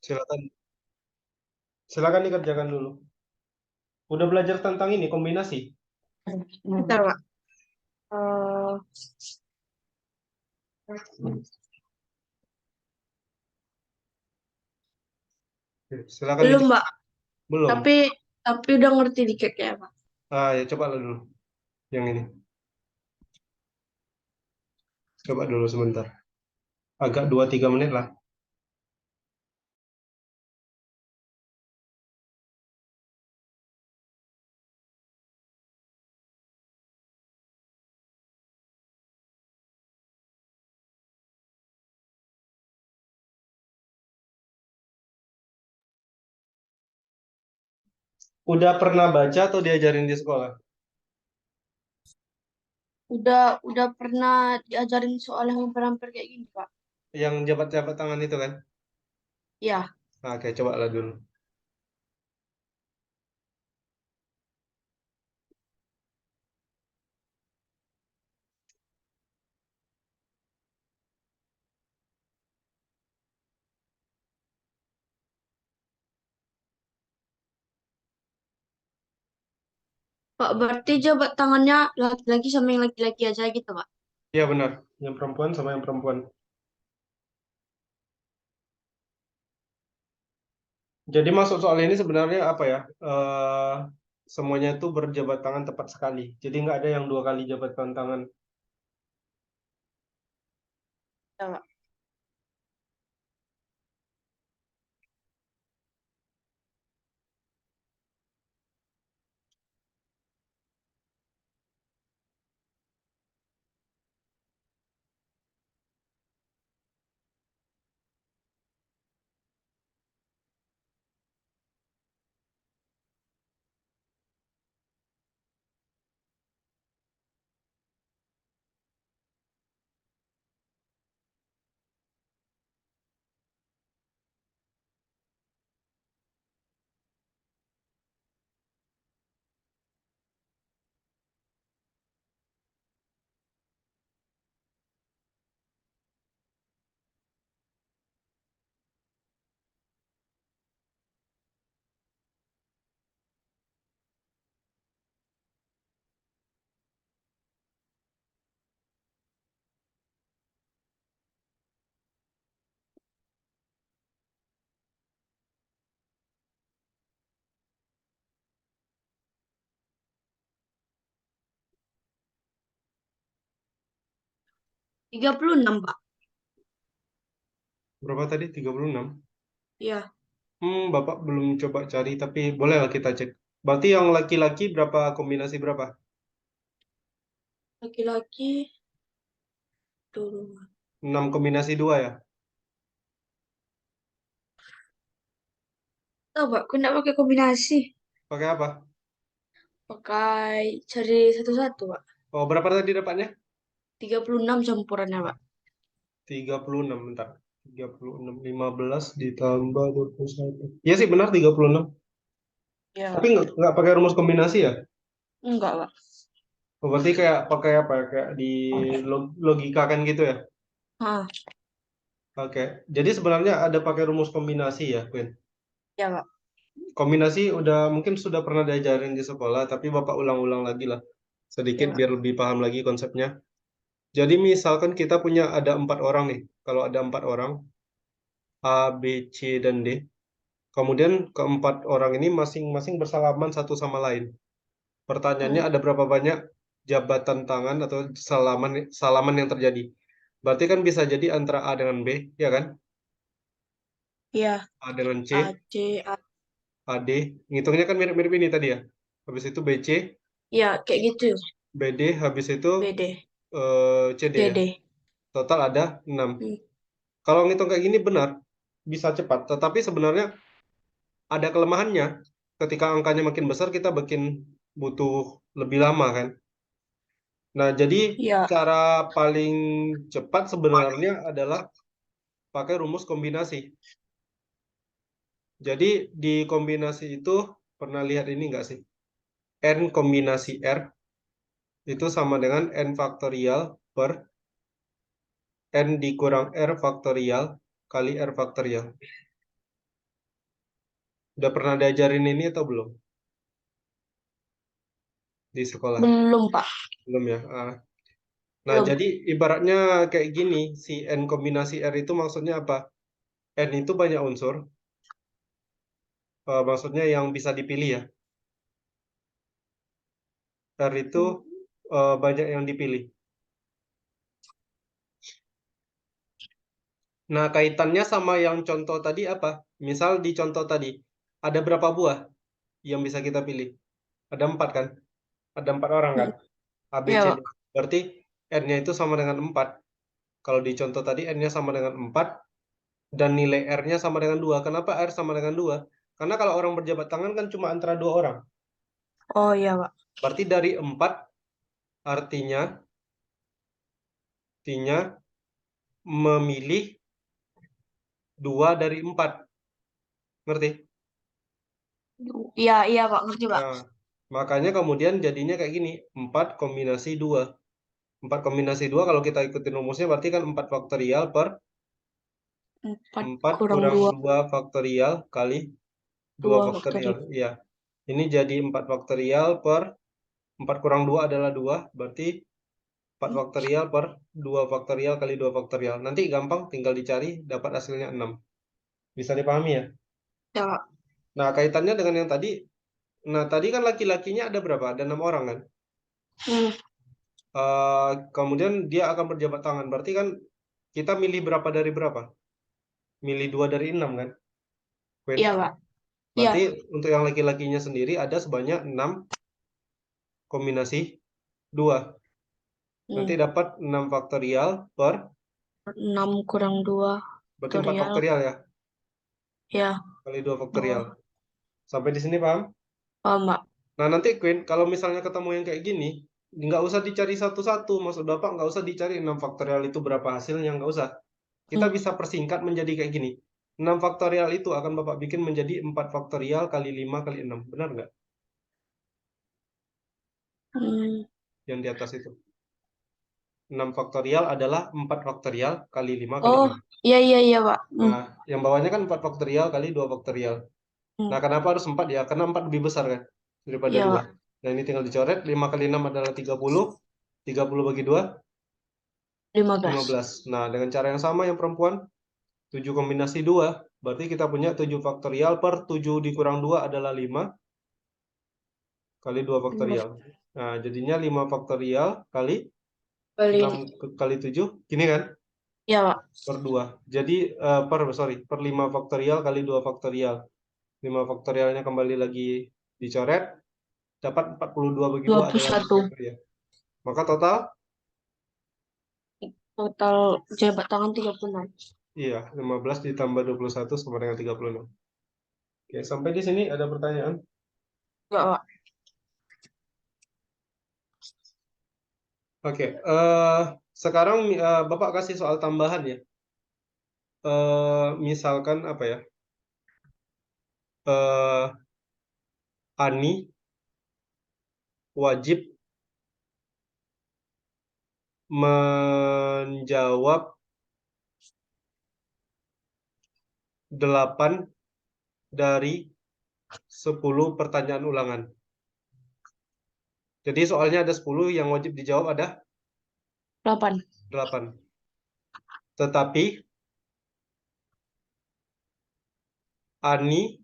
Silakan, silakan dikerjakan dulu. Udah belajar tentang ini kombinasi? Bentar, Pak. Eh, Oke, silakan belum, dicoba. Mbak. Belum. Tapi udah ngerti dikit ya, Pak. Ya coba dulu yang ini. Coba dulu sebentar. Agak 2-3 menit lah. Udah pernah baca atau diajarin di sekolah? Udah pernah diajarin soal yang hampir-hampir kayak gini, Pak. Yang jabat-jabat tangan itu kan? Ya, Oke, coba lah dulu. Pak. Berarti jabat tangannya laki-laki sama yang laki-laki aja gitu, Pak. Iya benar. Yang perempuan sama yang perempuan. Jadi masuk soal ini sebenarnya apa ya? Semuanya itu berjabat tangan tepat sekali. Jadi nggak ada yang 2 kali jabatan tangan. Ya, Pak. 36, Pak. Berapa tadi? 36. Ya, Bapak belum coba cari, tapi bolehlah kita cek. Berarti yang laki-laki berapa kombinasi berapa? laki-laki dulu. 6 kombinasi 2 ya? Tahu, Pak. Aku nggak pakai kombinasi. Pakai apa? Pakai cari satu-satu, Pak. Oh, berapa tadi dapatnya? 36 campurannya, Pak. 36, bentar. 36, 15 ditambah 21. Iya sih benar 36. Ya, Tapi Pak. nggak pakai rumus kombinasi ya? Enggak, Pak. Oh, berarti kayak pakai apa ya? Kayak di logika kan gitu ya? Ah, Oke. Jadi sebenarnya ada pakai rumus kombinasi ya, Queen? ya, Pak. Kombinasi udah mungkin sudah pernah diajarin di sekolah, tapi Bapak ulang-ulang lagi lah. Ya, Sedikit Pak. biar lebih paham lagi konsepnya. Jadi misalkan kita punya ada 4 orang nih. Kalau ada 4 orang, A, B, C, dan D. Kemudian keempat orang ini masing-masing bersalaman satu sama lain. Pertanyaannya Hmm. ada berapa banyak jabatan tangan atau salaman salaman yang terjadi? Berarti kan bisa jadi antara A dengan B, ya kan? Ya, A dengan A, C, C, A. AD. Ngitungnya kan mirip-mirip ini tadi ya. Habis itu BC, Ya, kayak gitu. BD, habis itu BD. CD ya. DD. Total ada 6. Hmm. Kalau ngitung kayak gini benar, bisa cepat. Tetapi sebenarnya ada kelemahannya. Ketika angkanya makin besar, kita makin butuh lebih lama kan. Nah, jadi Ya, cara paling cepat sebenarnya adalah pakai rumus kombinasi. Jadi di kombinasi itu pernah lihat ini nggak sih? N kombinasi R itu sama dengan N faktorial per N dikurang R faktorial kali R faktorial. Udah pernah diajarin ini atau belum di sekolah? Belum, Pak. Belum ya? Nah, Belum. jadi ibaratnya kayak gini, si N kombinasi R itu maksudnya apa? N itu banyak unsur, maksudnya yang bisa dipilih ya. R itu Hmm. banyak yang dipilih. Nah, kaitannya sama yang contoh tadi apa? Misal di contoh tadi, ada berapa buah yang bisa kita pilih? Ada 4 kan? Ada 4 orang kan? Hmm. A, B, Iya, C, D. Pak. Berarti N-nya itu sama dengan 4. Kalau di contoh tadi N-nya sama dengan 4 dan nilai R-nya sama dengan 2. Kenapa R sama dengan 2? Karena kalau orang berjabat tangan kan cuma antara 2 orang. Oh iya, Pak. Berarti dari 4 artinya artinya memilih 2 dari 4. Ngerti? Iya, iya, Pak. Ngerti, Pak. Nah, makanya kemudian jadinya kayak gini, 4 kombinasi 2. 4 kombinasi 2 kalau kita ikutin rumusnya berarti kan 4 faktorial per 4 4 kurang kurang 2, 2 faktorial kali 2 2 faktorial. faktorial. Iya. Ini jadi 4 faktorial per 4 kurang 2 adalah 2. Berarti 4 faktorial per 2 faktorial kali 2 faktorial. Nanti gampang tinggal dicari dapat hasilnya 6. Bisa dipahami ya? Ya, Pak. Nah, kaitannya dengan yang tadi. Nah, tadi kan laki-lakinya ada berapa? Ada 6 orang kan? Hmm. Kemudian dia akan berjabat tangan. Berarti kan kita milih berapa dari berapa? Milih 2 dari 6 kan? Queen. Iya, Pak. Iya. Berarti untuk yang laki-lakinya sendiri ada sebanyak 6 kombinasi 2. Nanti Hmm. dapat 6 faktorial per, 6 kurang 2 berarti 4 faktorial. faktorial ya, Ya, kali 2 faktorial. 2. Sampai di sini paham? Paham, Pak. Nah, nanti Queen, kalau misalnya ketemu yang kayak gini, nggak usah dicari satu-satu. Maksud Bapak nggak usah dicari 6 faktorial itu berapa hasilnya, nggak usah. Kita Hmm. bisa persingkat menjadi kayak gini. 6 faktorial itu akan Bapak bikin menjadi 4 faktorial kali 5 kali 6. Benar nggak? Hmm. Yang di atas itu. 6 faktorial adalah 4 faktorial kali 5 kali Oh, 6. iya, iya, iya, Pak. Hmm. Nah, yang bawahnya kan 4 faktorial kali 2 faktorial. Hmm. Nah, kenapa harus 4 ya? Karena 4 lebih besar kan daripada Iya, 2. Pak. Nah, ini tinggal dicoret. 5 kali 6 adalah 30. 30 bagi 2, 15. 15. Nah, dengan cara yang sama yang perempuan, 7 kombinasi 2. Berarti kita punya 7 faktorial per 7 dikurang 2 adalah 5 kali 2 faktorial. Nah, jadinya 5 faktorial kali Kali. 6 kali 7. Gini kan? Iya, Pak. Per 2. Jadi, per 5 faktorial kali 2 faktorial. 5 faktorialnya kembali lagi dicoret. Dapat 42 bagi 2 adalah 2 21. faktorial. Maka total, Total jabat tangan 36. iya, 15 ditambah 21 sama dengan 36. Oke, sampai di sini ada pertanyaan? Enggak, Pak. Oke, sekarang Bapak kasih soal tambahan ya. Misalkan apa ya? eh Ani wajib menjawab 8 dari 10 pertanyaan ulangan. Jadi soalnya ada 10 yang wajib dijawab ada 8. 8. Tetapi Ani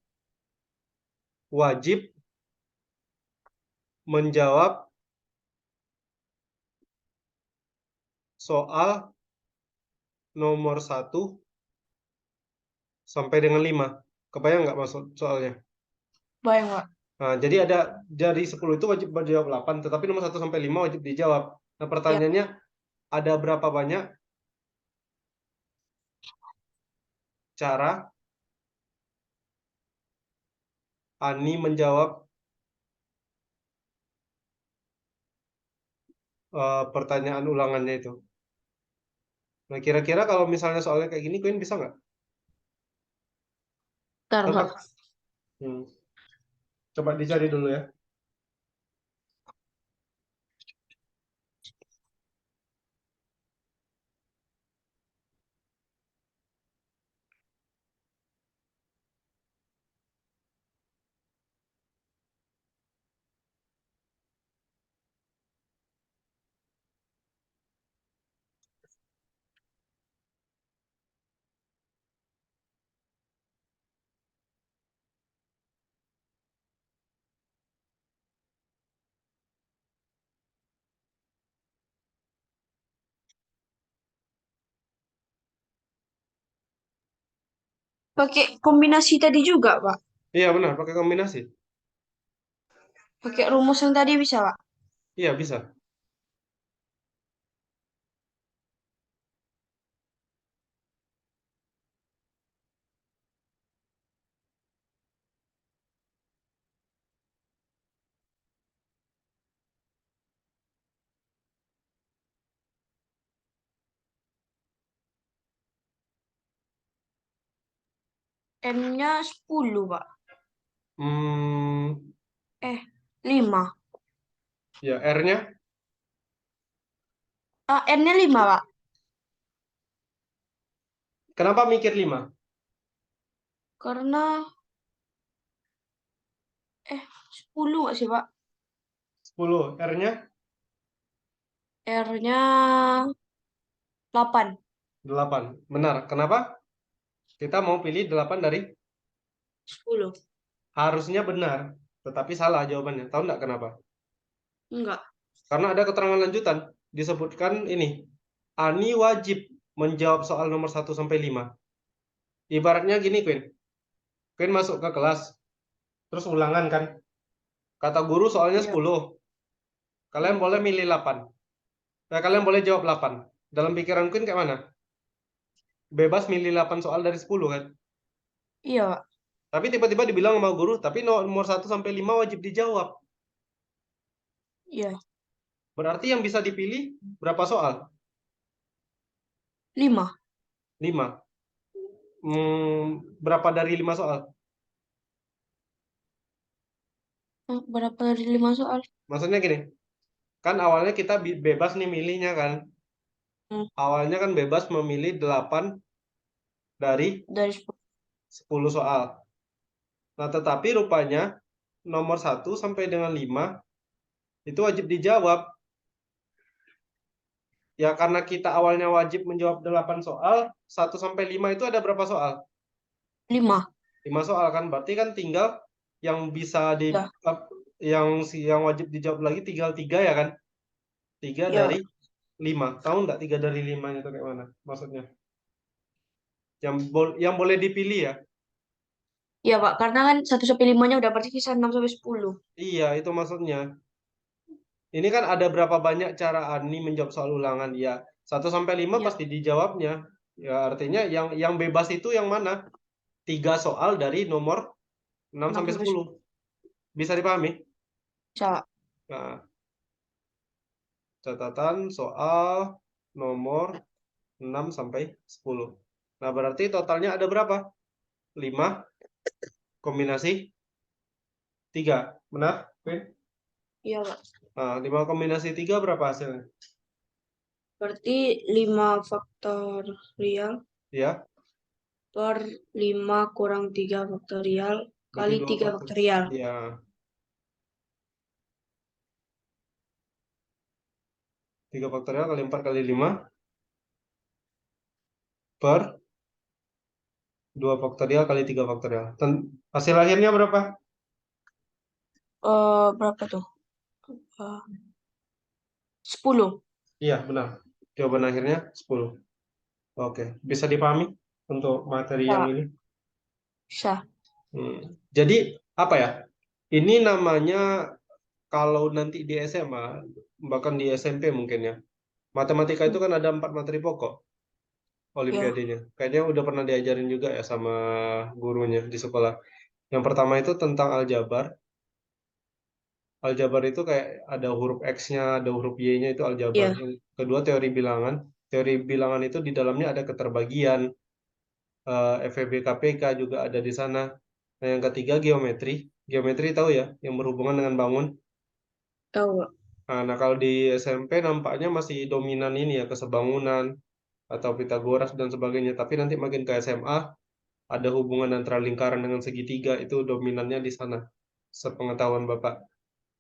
wajib menjawab soal nomor 1 sampai dengan 5. Kebayang nggak maksud soalnya? Bayang, Pak. Nah, jadi ada dari 10 itu wajib menjawab 8, tetapi nomor 1 sampai 5 wajib dijawab. Nah, Ya. pertanyaannya ada berapa banyak cara Ani menjawab pertanyaan ulangannya itu? Nah, kira-kira kalau misalnya soalnya kayak gini, Queen bisa nggak? Bentar, Tebak. Pak. Hmm. Coba dicari dulu ya. Pakai kombinasi tadi juga, Pak. Iya benar, pakai kombinasi. Pakai rumus yang tadi bisa, Pak. Iya bisa. N-nya 10, Pak. Hmm, 5. ya R-nya. N-nya 5, Pak. Kenapa mikir 5? Karena 10 nggak sih, Pak? 10. R-nya R-nya 8. 8. Benar. Kenapa? Kita mau pilih 8 dari 10. harusnya benar, tetapi salah jawabannya. Tahu nggak kenapa? Enggak. Karena ada keterangan lanjutan. Disebutkan ini. Ani wajib menjawab soal nomor 1 sampai 5. Ibaratnya gini, Queen. Queen masuk ke kelas, terus ulangan kan. Kata guru soalnya Iya. 10. Kalian boleh milih 8. Nah, kalian boleh jawab 8. Dalam pikiran Queen kayak mana? Bebas milih 8 soal dari 10 kan. Iya, Pak. Tapi tiba-tiba dibilang sama guru, tapi nomor 1 sampai 5 wajib dijawab. Iya. Berarti yang bisa dipilih berapa soal? 5. 5. Berapa dari 5 soal? Berapa dari 5 soal? Maksudnya gini, kan awalnya kita bebas nih milihnya kan. Hmm, Awalnya kan bebas memilih 8 dari Dari 10. 10 soal. Nah, tetapi rupanya nomor 1 sampai dengan 5 itu wajib dijawab. Ya karena kita awalnya wajib menjawab 8 soal, 1 sampai 5 itu ada berapa soal? 5. 5 soal kan, berarti kan tinggal yang bisa di Ya. yang wajib dijawab lagi tinggal 3 ya kan? 3 dari Ya. 5. Tahu nggak 3 dari 5 itu kayak mana? Maksudnya yang boleh dipilih ya. Iya, Pak. Karena kan 1 sampai 5-nya udah pasti kisah 6 sampai 10. Iya, itu maksudnya. Ini kan ada berapa banyak cara Ani menjawab soal ulangan? Ya, 1 sampai 5 Iya. pasti dijawabnya. Ya, artinya yang bebas itu yang mana? 3 soal dari nomor 6 6 sampai sampai 10. 10. Bisa dipahami? Bisa. Nah, catatan soal nomor 6 sampai 10. Nah, berarti totalnya ada berapa? 5 kombinasi 3. Benar? Oke. Iya, Pak. Nah, 5 kombinasi 3 berapa hasilnya? Berarti 5 faktorial Ya, per 5 kurang 3 faktorial berarti kali 2 3 faktor. faktorial. Ya, 3 faktorial kali 4 kali 5 per 2 faktorial kali 3 faktorial. Hasil akhirnya berapa? Berapa tuh? 10. Iya, benar. Jawaban akhirnya 10. Oke, bisa dipahami untuk materi yang Bisa. ini? Bisa. Hmm. Jadi, apa ya? Ini namanya kalau nanti di SMA, bahkan di SMP mungkin ya. Matematika itu kan ada 4 materi pokok Ya. olimpiadenya. Kayaknya udah pernah diajarin juga ya sama gurunya di sekolah. Yang pertama itu tentang aljabar. Aljabar itu kayak ada huruf X-nya, ada huruf Y-nya itu aljabar. Iya. Yang kedua teori bilangan. Teori bilangan itu di dalamnya ada keterbagian, FEB KPK juga ada di sana. Nah, yang ketiga geometri. Geometri tahu ya, yang berhubungan dengan bangun. Tahu, Pak. Nah, kalau di SMP nampaknya masih dominan ini ya, kesebangunan atau Pitagoras dan sebagainya. Tapi nanti makin ke SMA, ada hubungan antara lingkaran dengan segitiga, itu dominannya di sana. Sepengetahuan Bapak,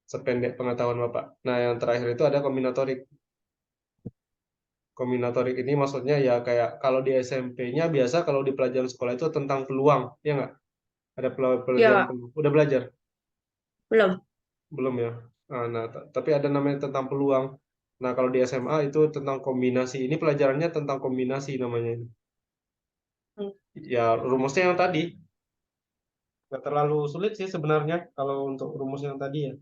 sependek pengetahuan Bapak. Nah, yang terakhir itu ada kombinatorik. Kombinatorik ini maksudnya ya kayak kalau di SMP-nya biasa kalau di pelajaran sekolah itu tentang peluang, ya nggak? Ada Iya, pelajaran Pak. peluang. Udah belajar? Belum. Belum ya? Nah, tapi ada namanya tentang peluang. Nah, kalau di SMA itu tentang kombinasi. Ini pelajarannya tentang kombinasi namanya. Ya, rumusnya yang tadi. Nggak terlalu sulit sih sebenarnya kalau untuk rumus yang tadi ya.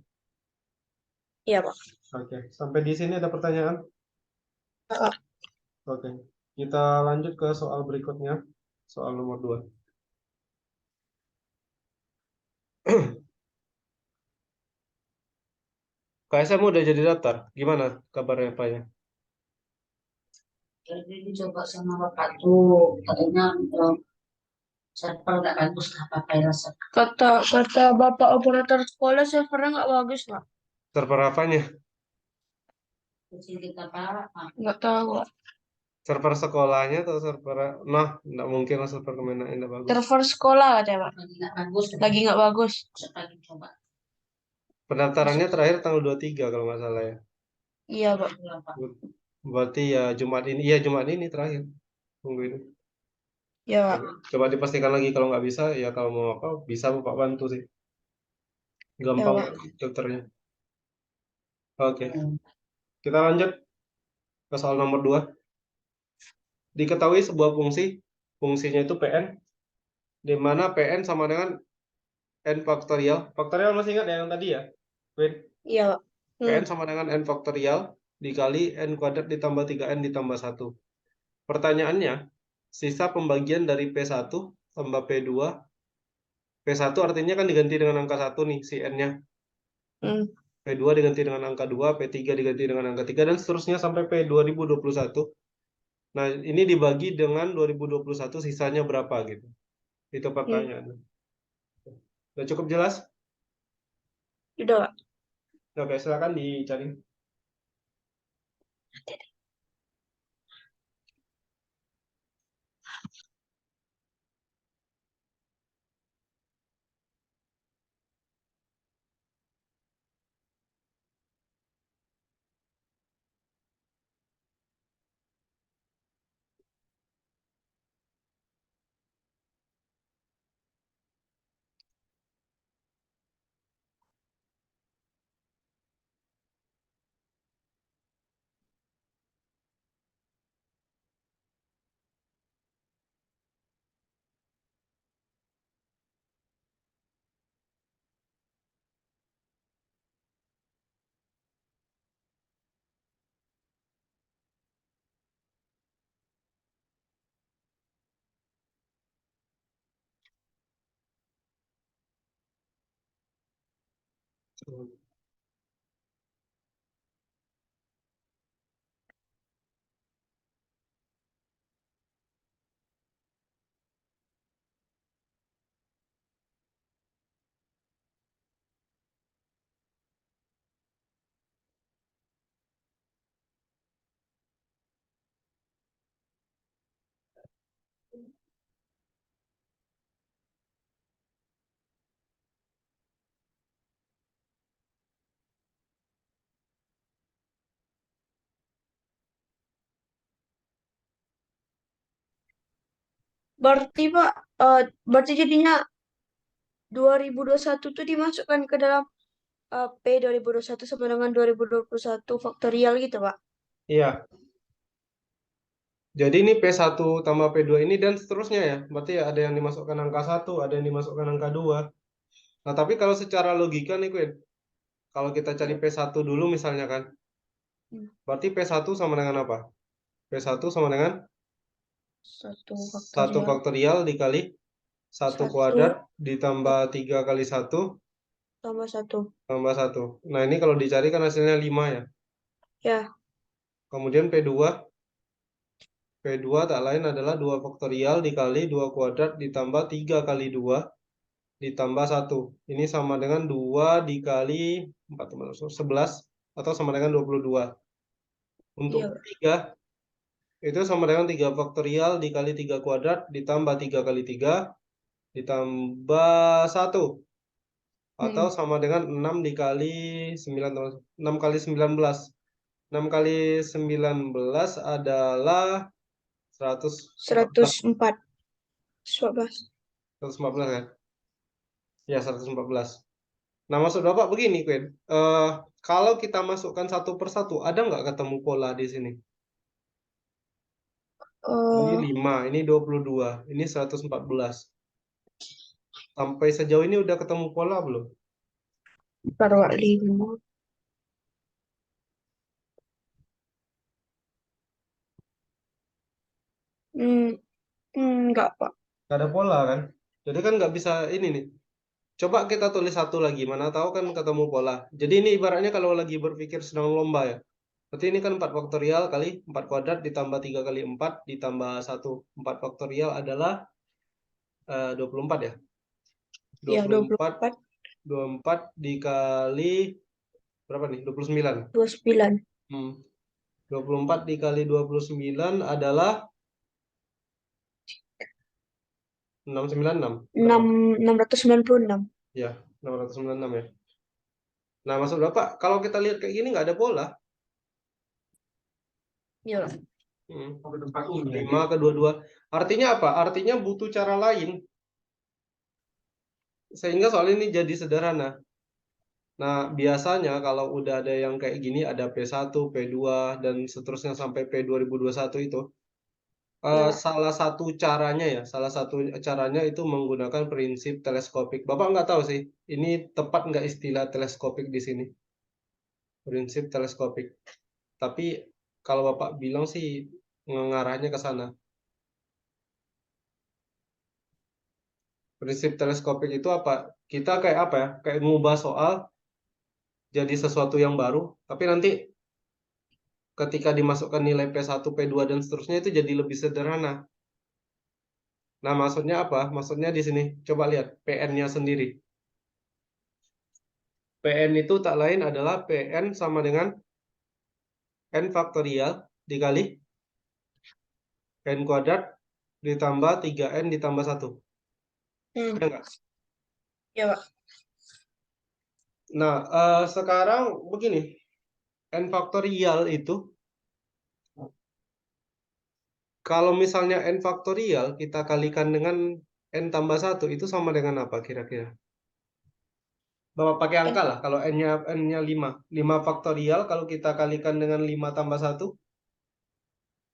Iya, Pak. Oke, sampai di sini ada pertanyaan? Ah, Oke, kita lanjut ke soal berikutnya. Soal nomor 2. KSM udah jadi daftar. Gimana kabarnya Pak ya? Jadi dicoba sama bapak tuh, katanya server nggak bagus lah pakai resep. kata Bapak operator sekolah servernya nggak bagus, Pak. Server apanya? Jadi kita pak, Nggak tahu, Pak. Server sekolahnya atau server... Nah, nggak mungkin lah server Kemenak yang nggak bagus. Server sekolah katanya, Pak. lagi nggak bagus, Lagi nggak bagus. besok lagi coba. Pendaftarannya terakhir tanggal 23 kalau nggak salah ya. Iya, Pak. Iya, Pak. Berarti ya Jumat ini. Iya, Jumat ini terakhir. Tunggu ini. Iya, Pak. Coba dipastikan lagi kalau nggak bisa, ya kalau mau apa, bisa Bapak bantu sih. Iya, Gampang Pak. dokternya. Oke, Hmm. kita lanjut ke soal nomor 2. Diketahui sebuah fungsinya itu Pn, di mana Pn sama dengan n faktorial. Faktorial masih ingat ya yang tadi ya? Win. Iya, Pak. Pn sama dengan n faktorial dikali n kuadrat ditambah 3n ditambah 1. Pertanyaannya, sisa pembagian dari P1 tambah P2. P1 artinya kan diganti dengan angka 1 nih, si n-nya. Hmm. P2 diganti dengan angka 2, P3 diganti dengan angka 3, dan seterusnya sampai P2021. Nah, ini dibagi dengan 2021 sisanya berapa gitu. Itu Hmm. pertanyaannya. Udah cukup jelas? Udah, Pak. Oke, silakan dicari. Berarti, Pak, berarti jadinya 2021 tuh dimasukkan ke dalam P 2021 sama dengan 2021 faktorial gitu, Pak. Iya, jadi ini P1 tambah P2 ini dan seterusnya ya. Berarti ya ada yang dimasukkan angka 1, ada yang dimasukkan angka 2. Nah, tapi kalau secara logika nih, Queen, kalau kita cari Iya. P1 dulu misalnya kan, Hmm. berarti P1 sama dengan apa? P1 sama dengan Satu 1 faktorial. faktorial dikali 1 Satu kuadrat ditambah 3 kali 1 tambah satu. tambah 1. Nah, ini kalau dicari kan hasilnya 5 ya. Ya. Kemudian P2. P2 tak lain adalah 2 faktorial dikali 2 kuadrat ditambah 3 kali 2 ditambah 1. Ini sama dengan 2 dikali 4, 11 atau sama dengan 22. Untuk Iya. P3 itu sama dengan 3 faktorial dikali 3 kuadrat ditambah 3 kali 3 ditambah 1. Atau Hmm. sama dengan 6 dikali 9, 6 kali 19. 6 kali 19 adalah 114. 104. 114. 114 kan? Ya, 114. Nah, maksud Bapak begini, Queen. Kalau kita masukkan satu persatu, ada nggak ketemu pola di sini? Ini Eh, 5, ini 22, ini 114. Sampai sejauh ini udah ketemu pola belum? Bentar, Wak, 5. Hmm, enggak, Pak. Nggak ada pola kan? Jadi kan nggak bisa ini nih. Coba kita tulis satu lagi, mana tahu kan ketemu pola. Jadi ini ibaratnya kalau lagi berpikir sedang lomba ya. Berarti ini kan 4 faktorial kali 4 kuadrat ditambah 3 kali 4 ditambah 1. 4 faktorial adalah 24 ya. Ya, 24, 24, 24 dikali berapa nih? 29. 29. Hmm. 24 dikali 29 adalah 696. Berapa? 696. Ya, 696 ya. Nah, maksud Bapak, kalau kita lihat kayak gini nggak ada pola. Ya. 5 ke 22. Artinya apa? Artinya butuh cara lain. Sehingga soal ini jadi sederhana. Nah, biasanya kalau udah ada yang kayak gini, ada P1, P2, dan seterusnya sampai P2021 itu. Ya. Salah satu caranya ya, salah satu caranya itu menggunakan prinsip teleskopik. Bapak nggak tahu sih, ini tepat nggak istilah teleskopik di sini? Prinsip teleskopik. Tapi kalau Bapak bilang sih mengarahnya ke sana. Prinsip teleskopik itu apa? Kita kayak apa ya? Kayak ngubah soal jadi sesuatu yang baru, tapi nanti ketika dimasukkan nilai P1, P2 dan seterusnya itu jadi lebih sederhana. Nah, maksudnya apa? Maksudnya di sini coba lihat PN-nya sendiri. PN itu tak lain adalah PN sama dengan N faktorial dikali N kuadrat ditambah 3N ditambah 1. Hmm. Ya nggak? Ya, Pak. Nah, sekarang begini. N faktorial itu, kalau misalnya N faktorial kita kalikan dengan N tambah 1, itu sama dengan apa kira-kira? Bapak pakai angka lah, kalau N-nya 5. 5 faktorial kalau kita kalikan dengan 5 tambah 1,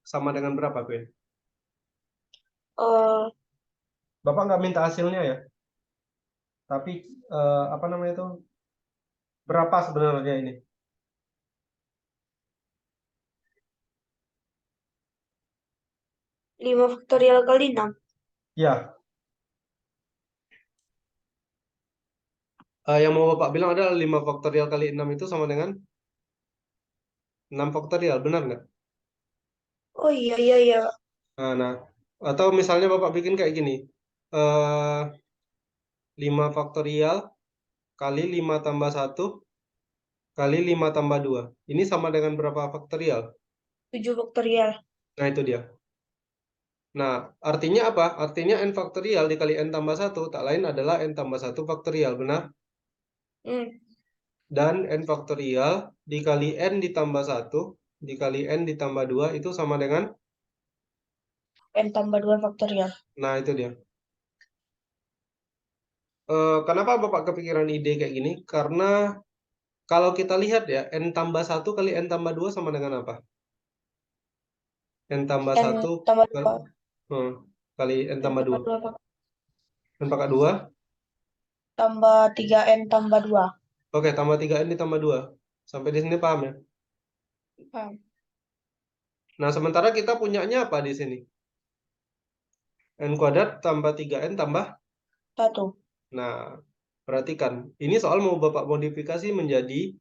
sama dengan berapa, Queen? Eh, Bapak nggak minta hasilnya ya, tapi apa namanya itu? Berapa sebenarnya ini? 5 faktorial kali 6. Ya, yang mau Bapak bilang adalah 5 faktorial kali 6 itu sama dengan 6 faktorial, benar nggak? Oh, iya, iya, iya. Nah, atau misalnya Bapak bikin kayak gini, eh 5 faktorial kali 5 tambah 1 kali 5 tambah 2. Ini sama dengan berapa faktorial? 7 faktorial. Nah, itu dia. Nah, artinya apa? Artinya n faktorial dikali n tambah 1 tak lain adalah n tambah 1 faktorial, benar? Hmm. Dan n faktorial dikali n ditambah 1 dikali n ditambah 2 itu sama dengan, N tambah 2 faktorial. nah itu dia. Kenapa Bapak kepikiran ide kayak gini? Karena kalau kita lihat ya, n tambah 1 kali n tambah 2 sama dengan apa? N tambah N 1 tambah 2. kali n N tambah 2. tambah 2 N pangkat 2. tambah 3N tambah 2. Oke, tambah 3n ditambah 2. Sampai di sini paham ya? Paham. Nah, sementara kita punyanya apa di sini? N kuadrat tambah 3n tambah. 1. Nah, perhatikan. Ini soal mau Bapak modifikasi menjadi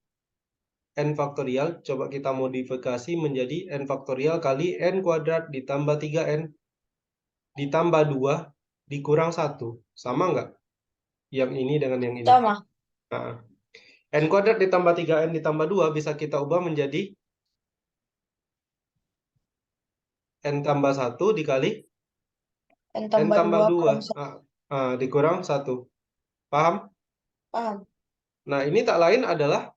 n faktorial. Coba kita modifikasi menjadi n faktorial kali n kuadrat ditambah 3n ditambah 2 dikurang 1. Sama nggak? Yang ini dengan yang ini. Sama. Nah, n kuadrat ditambah 3n ditambah 2 bisa kita ubah menjadi n tambah 1 dikali N n tambah tambah 2 2 kurang 1. dikurang 1. Paham? Paham. Nah, ini tak lain adalah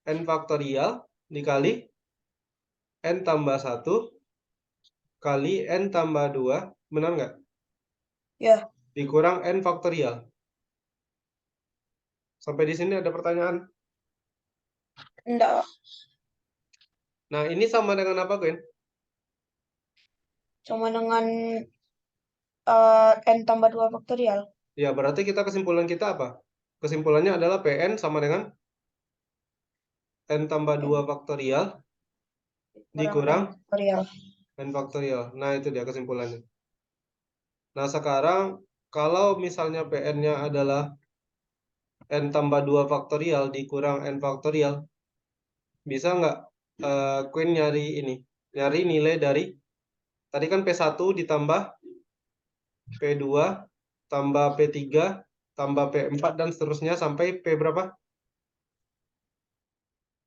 n faktorial dikali n tambah 1 kali n tambah 2, benar nggak? Ya. Dikurang n faktorial. Sampai di sini ada pertanyaan? Enggak. Nah, ini sama dengan apa, Gwen? sama dengan n tambah 2 faktorial. Ya, berarti kesimpulan kita apa? Kesimpulannya adalah PN sama dengan n tambah 2 N faktorial kurang n dikurang faktorial. n faktorial. Nah, itu dia kesimpulannya. Nah, sekarang kalau misalnya PN-nya adalah n tambah 2 faktorial dikurang n faktorial, bisa nggak Queen nyari nilai dari, tadi kan P1 ditambah P2 tambah P3 tambah P4 dan seterusnya sampai P berapa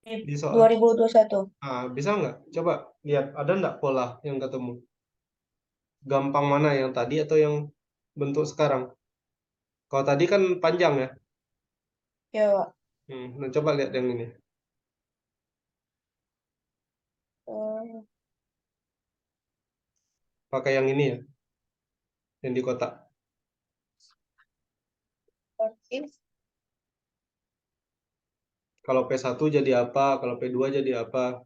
di soal? 2021. Nah, bisa nggak? Coba lihat, ada nggak pola yang ketemu? Gampang mana yang tadi atau yang bentuk sekarang? Kalau tadi kan panjang ya. Ya, Pak. Nah, coba lihat yang ini. Eh, Pakai yang ini ya, yang di kotak. berarti Kalau P1 jadi apa? Kalau P2 jadi apa?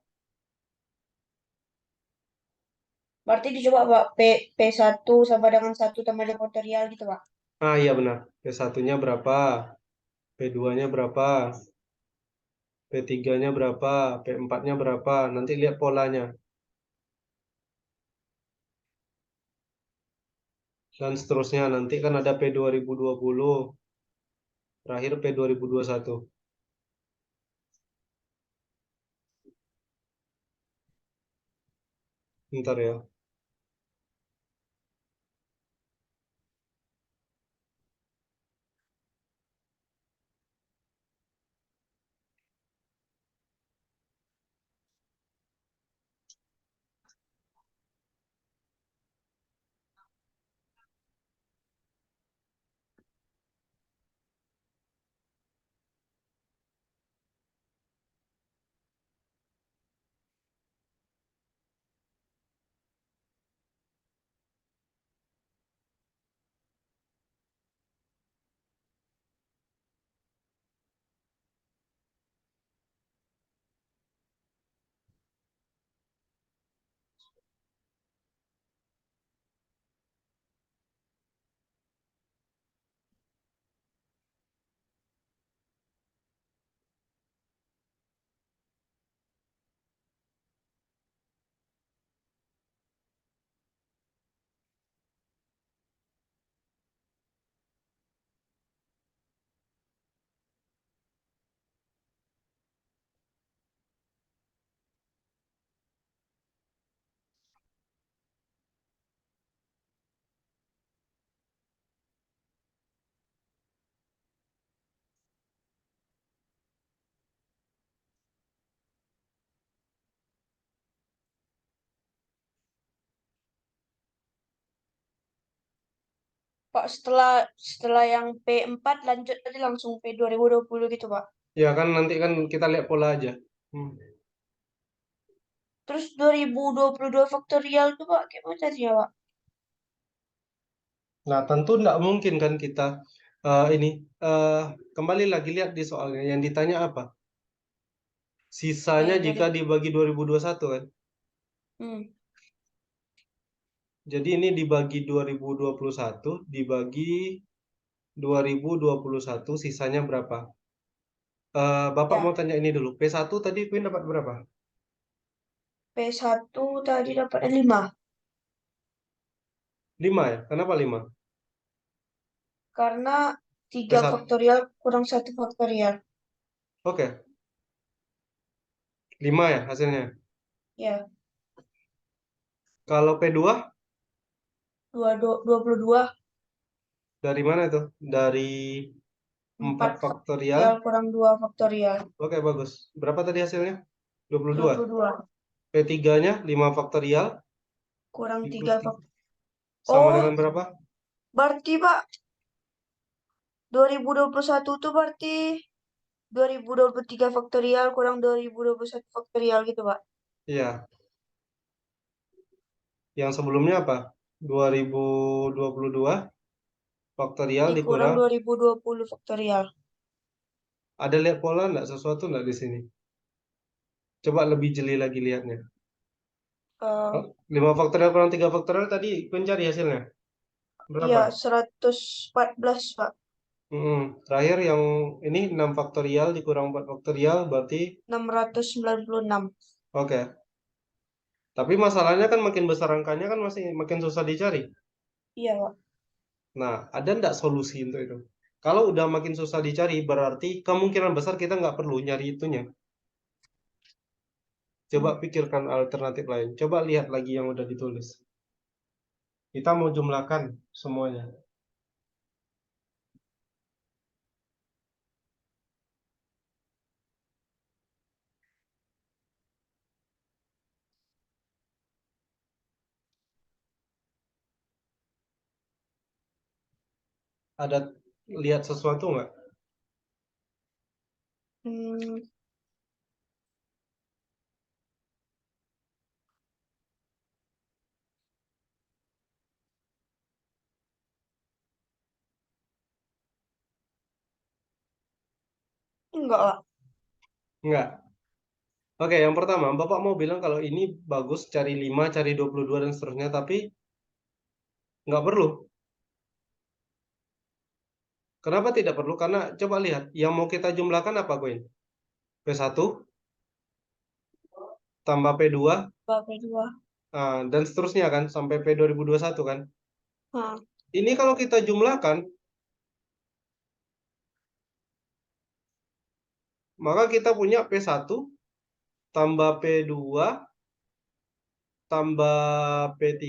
berarti dicoba Pak P1 sama dengan 1 tambah 2 faktorial gitu Pak. Ah, iya benar. P1-nya berapa? P2-nya berapa? P3-nya berapa? P4-nya berapa? Nanti lihat polanya. Dan seterusnya. Nanti kan ada P2020. Terakhir P2021. Bentar ya. Pak setelah yang P4 lanjut tadi langsung P2020 gitu Pak. Ya kan nanti kan kita lihat pola aja. Terus 2022 faktorial tuh Pak gimana caranya Pak? Nah, tentu tidak mungkin kan kita ini eh, kembali lagi lihat di soalnya. Yang ditanya apa? Sisanya jika P2000. dibagi 2021 kan. Jadi ini dibagi 2021 dibagi 2021 sisanya berapa? Bapak mau Ya, tanya ini dulu. P1 tadi Queen dapat berapa? P1 tadi dapat 5 5 ya? Kenapa 5? karena 3 P1. faktorial kurang 1 faktorial. Oke, 5 ya hasilnya. Ya, Kalau P2 22 dari mana itu? Dari 4 4 faktorial. faktorial kurang 2 faktorial. Oke, bagus. Berapa tadi hasilnya? 22. 22 P3-nya 5 faktorial kurang 3 plus 3. faktorial. Sama Oh, dengan berapa? berarti Pak 2021 tuh berarti 2023 faktorial kurang 2021 faktorial gitu Pak. Iya. Yang sebelumnya apa? 2022 faktorial Dikurang dikurang. 2020 faktorial. Ada lihat pola enggak? Sesuatu enggak di sini? Coba lebih jeli lagi lihatnya. Eh, 5 faktorial kurang 3 faktorial tadi pencari hasilnya. Berapa? iya, 114, Pak. Terakhir yang ini 6 faktorial dikurang 4 faktorial berarti 696. oke. Tapi masalahnya kan makin besar angkanya kan masih makin susah dicari. Iya, Pak. Nah, ada nggak solusi untuk itu? Kalau udah makin susah dicari, berarti kemungkinan besar kita nggak perlu nyari itunya. Coba pikirkan alternatif lain. Coba lihat lagi yang udah ditulis. Kita mau jumlahkan semuanya. Ada lihat sesuatu nggak? Hmm, enggak, Pak. Nggak. Oke, yang pertama, Bapak mau bilang kalau ini bagus cari 5, cari 22 dan seterusnya, tapi nggak perlu. Kenapa tidak perlu? Karena coba lihat, yang mau kita jumlahkan apa, Koin? P1 tambah P2, Pak kedua. dan seterusnya kan, sampai P2021 kan. Nah, Ini kalau kita jumlahkan, maka kita punya P1 tambah P2 tambah P3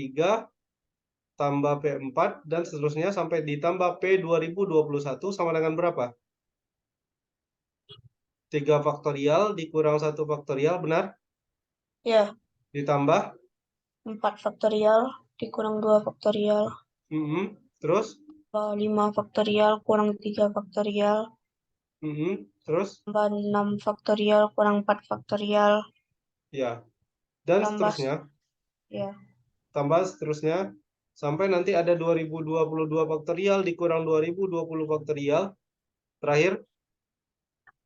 tambah P4 dan seterusnya sampai ditambah P2021 sama dengan berapa? 3 faktorial dikurang 1 faktorial, benar? ya, Ditambah 4 faktorial dikurang 2 faktorial. Terus 5 faktorial kurang 3 faktorial. terus Tambah 6 faktorial kurang 4 faktorial. ya dan Tambah, seterusnya ya, tambah seterusnya sampai nanti ada 2022 faktorial dikurang 2020 faktorial terakhir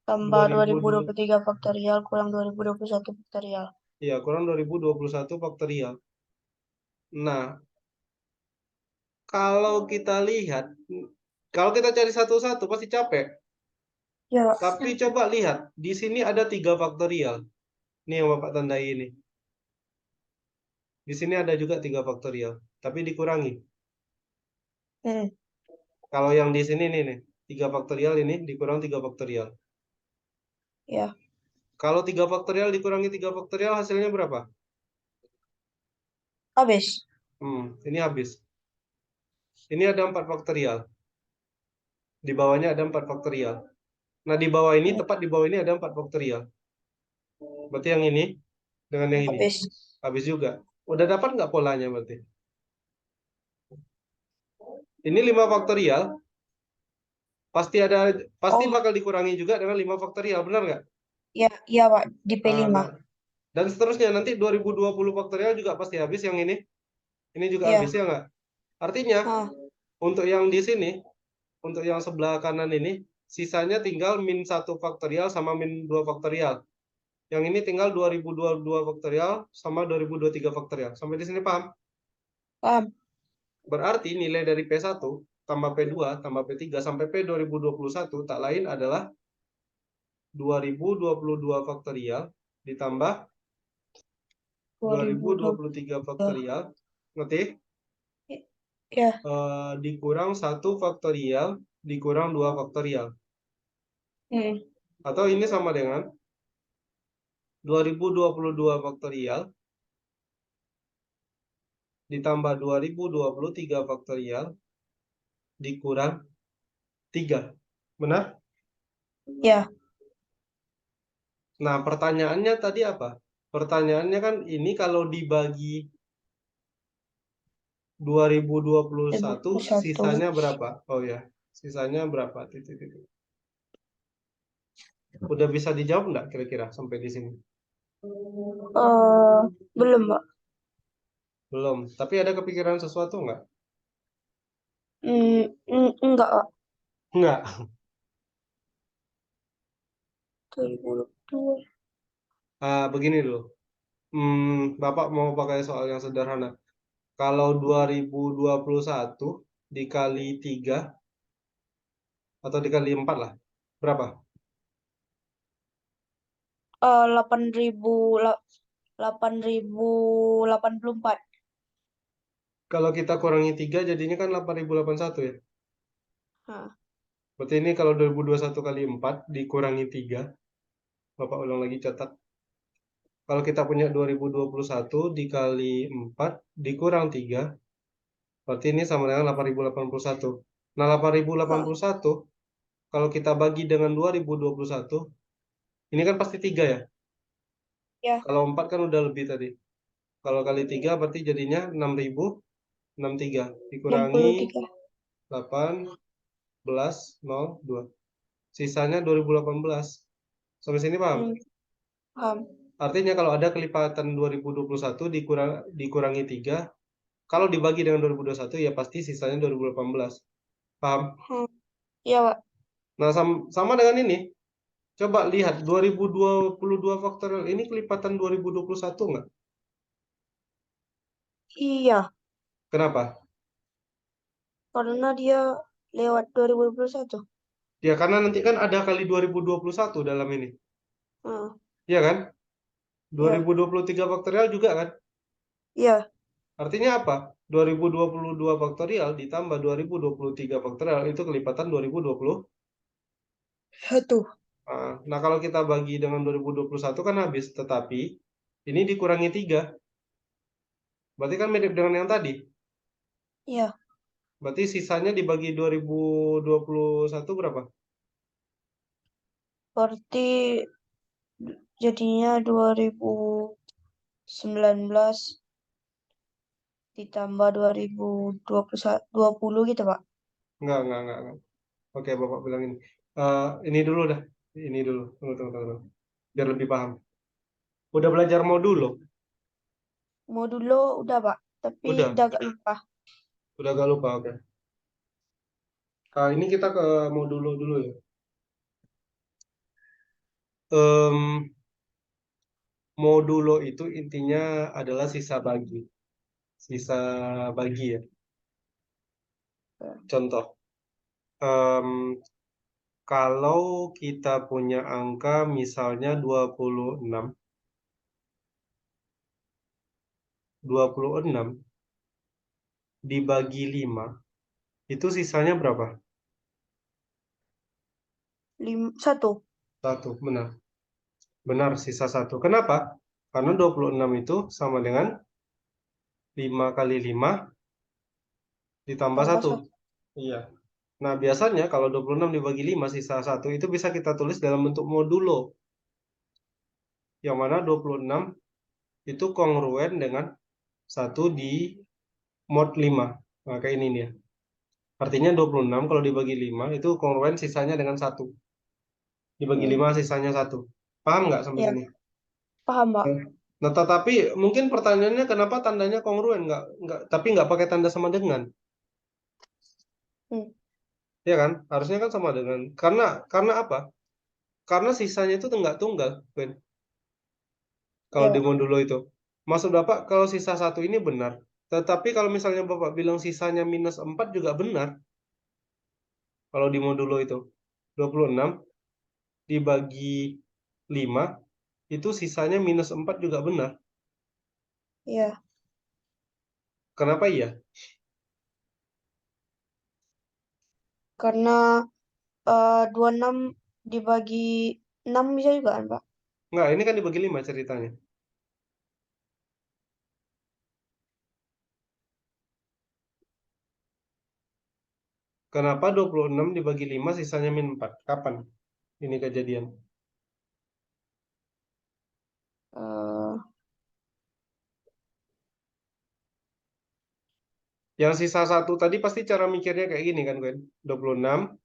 tambah 2000 2023 faktorial kurang 2021 faktorial. ya kurang 2021 faktorial. Nah, kalau kita lihat kalau kita cari satu-satu pasti capek. Ya, Pak. Tapi coba lihat, di sini ada 3 faktorial. Ini yang Bapak tandai ini. Di sini ada juga 3 faktorial, tapi dikurangi. Hmm, Kalau yang di sini nih, 3 faktorial ini dikurang 3 faktorial. ya, Kalau 3 faktorial dikurangi 3 faktorial hasilnya berapa? habis. Ini habis. Ini ada 4 faktorial. Di bawahnya ada 4 faktorial. Nah, di bawah ini, Hmm, tepat di bawah ini ada 4 faktorial. Berarti yang ini dengan yang ini. habis. Habis juga. Udah dapat nggak polanya berarti? Ini 5 faktorial. Pasti Oh, bakal dikurangi juga dengan 5 faktorial. Benar nggak? ya, iya, Pak, di Ah, P5. nah, dan seterusnya nanti 2020 faktorial juga pasti habis yang ini. Ini juga habis Iya. ya nggak? Artinya Ah, untuk yang di sini, untuk yang sebelah kanan ini, sisanya tinggal min 1 faktorial sama min 2 faktorial. Yang ini tinggal 2022 faktorial sama 2023 faktorial. Sampai di sini paham? paham. Berarti nilai dari P1 tambah P2 tambah P3 sampai P2021 tak lain adalah 2022 faktorial ditambah 2020. 2023 faktorial. Ngerti? Ya, Dikurang 1 faktorial dikurang 2 faktorial. hmm, Atau ini sama dengan 2022 faktorial ditambah 2023 faktorial dikurang 3. Benar? ya, Nah, pertanyaannya tadi apa? Pertanyaannya kan ini kalau dibagi 2021 2021. sisanya berapa? Oh ya, sisanya berapa? Titik, titik. Udah bisa dijawab nggak kira-kira sampai di sini? Eh, belum, Pak. Belum. Tapi ada kepikiran sesuatu nggak? Enggak, Pak. Nggak. 2022. Begini dulu. Bapak mau pakai soal yang sederhana. Kalau 2021 dikali 3 atau dikali 4 lah. Berapa? 8.084. Kalau kita kurangi 3 jadinya kan 8.081 ya. Hah, Berarti ini kalau 2021 kali 4 dikurangi 3. Bapak ulang lagi catat. Kalau kita punya 2021 dikali 4 dikurang 3, berarti ini sama dengan 8.081. Nah, hah, 8.081 kalau kita bagi dengan 2021, ini kan pasti 3 ya. ya, Kalau 4 kan udah lebih tadi. Kalau kali 3 berarti jadinya 6.063 dikurangi 63. 18.02. Sisanya 2018. Sampai sini paham? Hmm, paham. Artinya kalau ada kelipatan 2021 dikurangi 3, kalau dibagi dengan 2021 ya pasti sisanya 2018. Paham? Hmm, iya, Pak. Nah, sama dengan ini. Coba lihat 2022 faktorial ini kelipatan 2021 nggak? Iya, Kenapa? karena dia lewat 2021. Ya karena nanti kan ada kali 2021 dalam ini. Hmm, Iya kan? iya, 2023 faktorial juga kan? iya, Artinya apa? 2022 faktorial ditambah 2023 faktorial itu kelipatan 2020. satu. Nah, kalau kita bagi dengan 2021 kan habis. Tetapi ini dikurangi 3. Berarti kan mirip dengan yang tadi. Iya, Berarti sisanya dibagi 2021 berapa? berarti jadinya 2019 ditambah 2020 gitu, Pak. Enggak. Oke, Bapak bilang ini. Ini dulu dah. Ini dulu. Tunggu. Biar lebih paham. Udah belajar modulo? Modulo udah, Pak, tapi Udah. udah agak lupa. Udah gak lupa, oke. Ini kita ke modulo dulu ya. Em, Modulo itu intinya adalah sisa bagi. Sisa bagi ya. Contoh, em, kalau kita punya angka misalnya 26 dibagi 5, itu sisanya berapa? Satu. Satu, benar. Benar, sisa satu. Kenapa? Karena 26 itu sama dengan 5 kali 5 ditambah Tambah satu. satu. Iya. Nah, biasanya kalau 26 dibagi 5 sisa satu itu bisa kita tulis dalam bentuk modulo. Yang mana 26 itu kongruen dengan satu di mod 5. Nah, kayak ini nih ya. Artinya 26 kalau dibagi 5 itu kongruen sisanya dengan satu. Dibagi Hmm, 5 sisanya satu. Paham nggak sampai ya, sini? paham, Pak. Nah, tetapi mungkin pertanyaannya kenapa tandanya kongruen tapi nggak pakai tanda sama dengan, Hmm, ya kan? Harusnya kan sama dengan. Karena apa? Karena sisanya itu nggak tunggal, Ben. Kalau ya, di Pak. modulo itu, maksud Bapak kalau sisa satu ini benar. Tetapi kalau misalnya Bapak bilang sisanya minus 4 juga benar. Kalau di modulo itu 26 dibagi 5 itu sisanya minus 4 juga benar. Iya, Kenapa iya? karena 26 dibagi 6 bisa juga kan, Pak? Nggak, ini kan dibagi 5 ceritanya. Kenapa 26 dibagi 5 sisanya min 4? Kapan ini kejadian? Eh, Yang sisa satu tadi pasti cara mikirnya kayak gini kan, Gwen? 26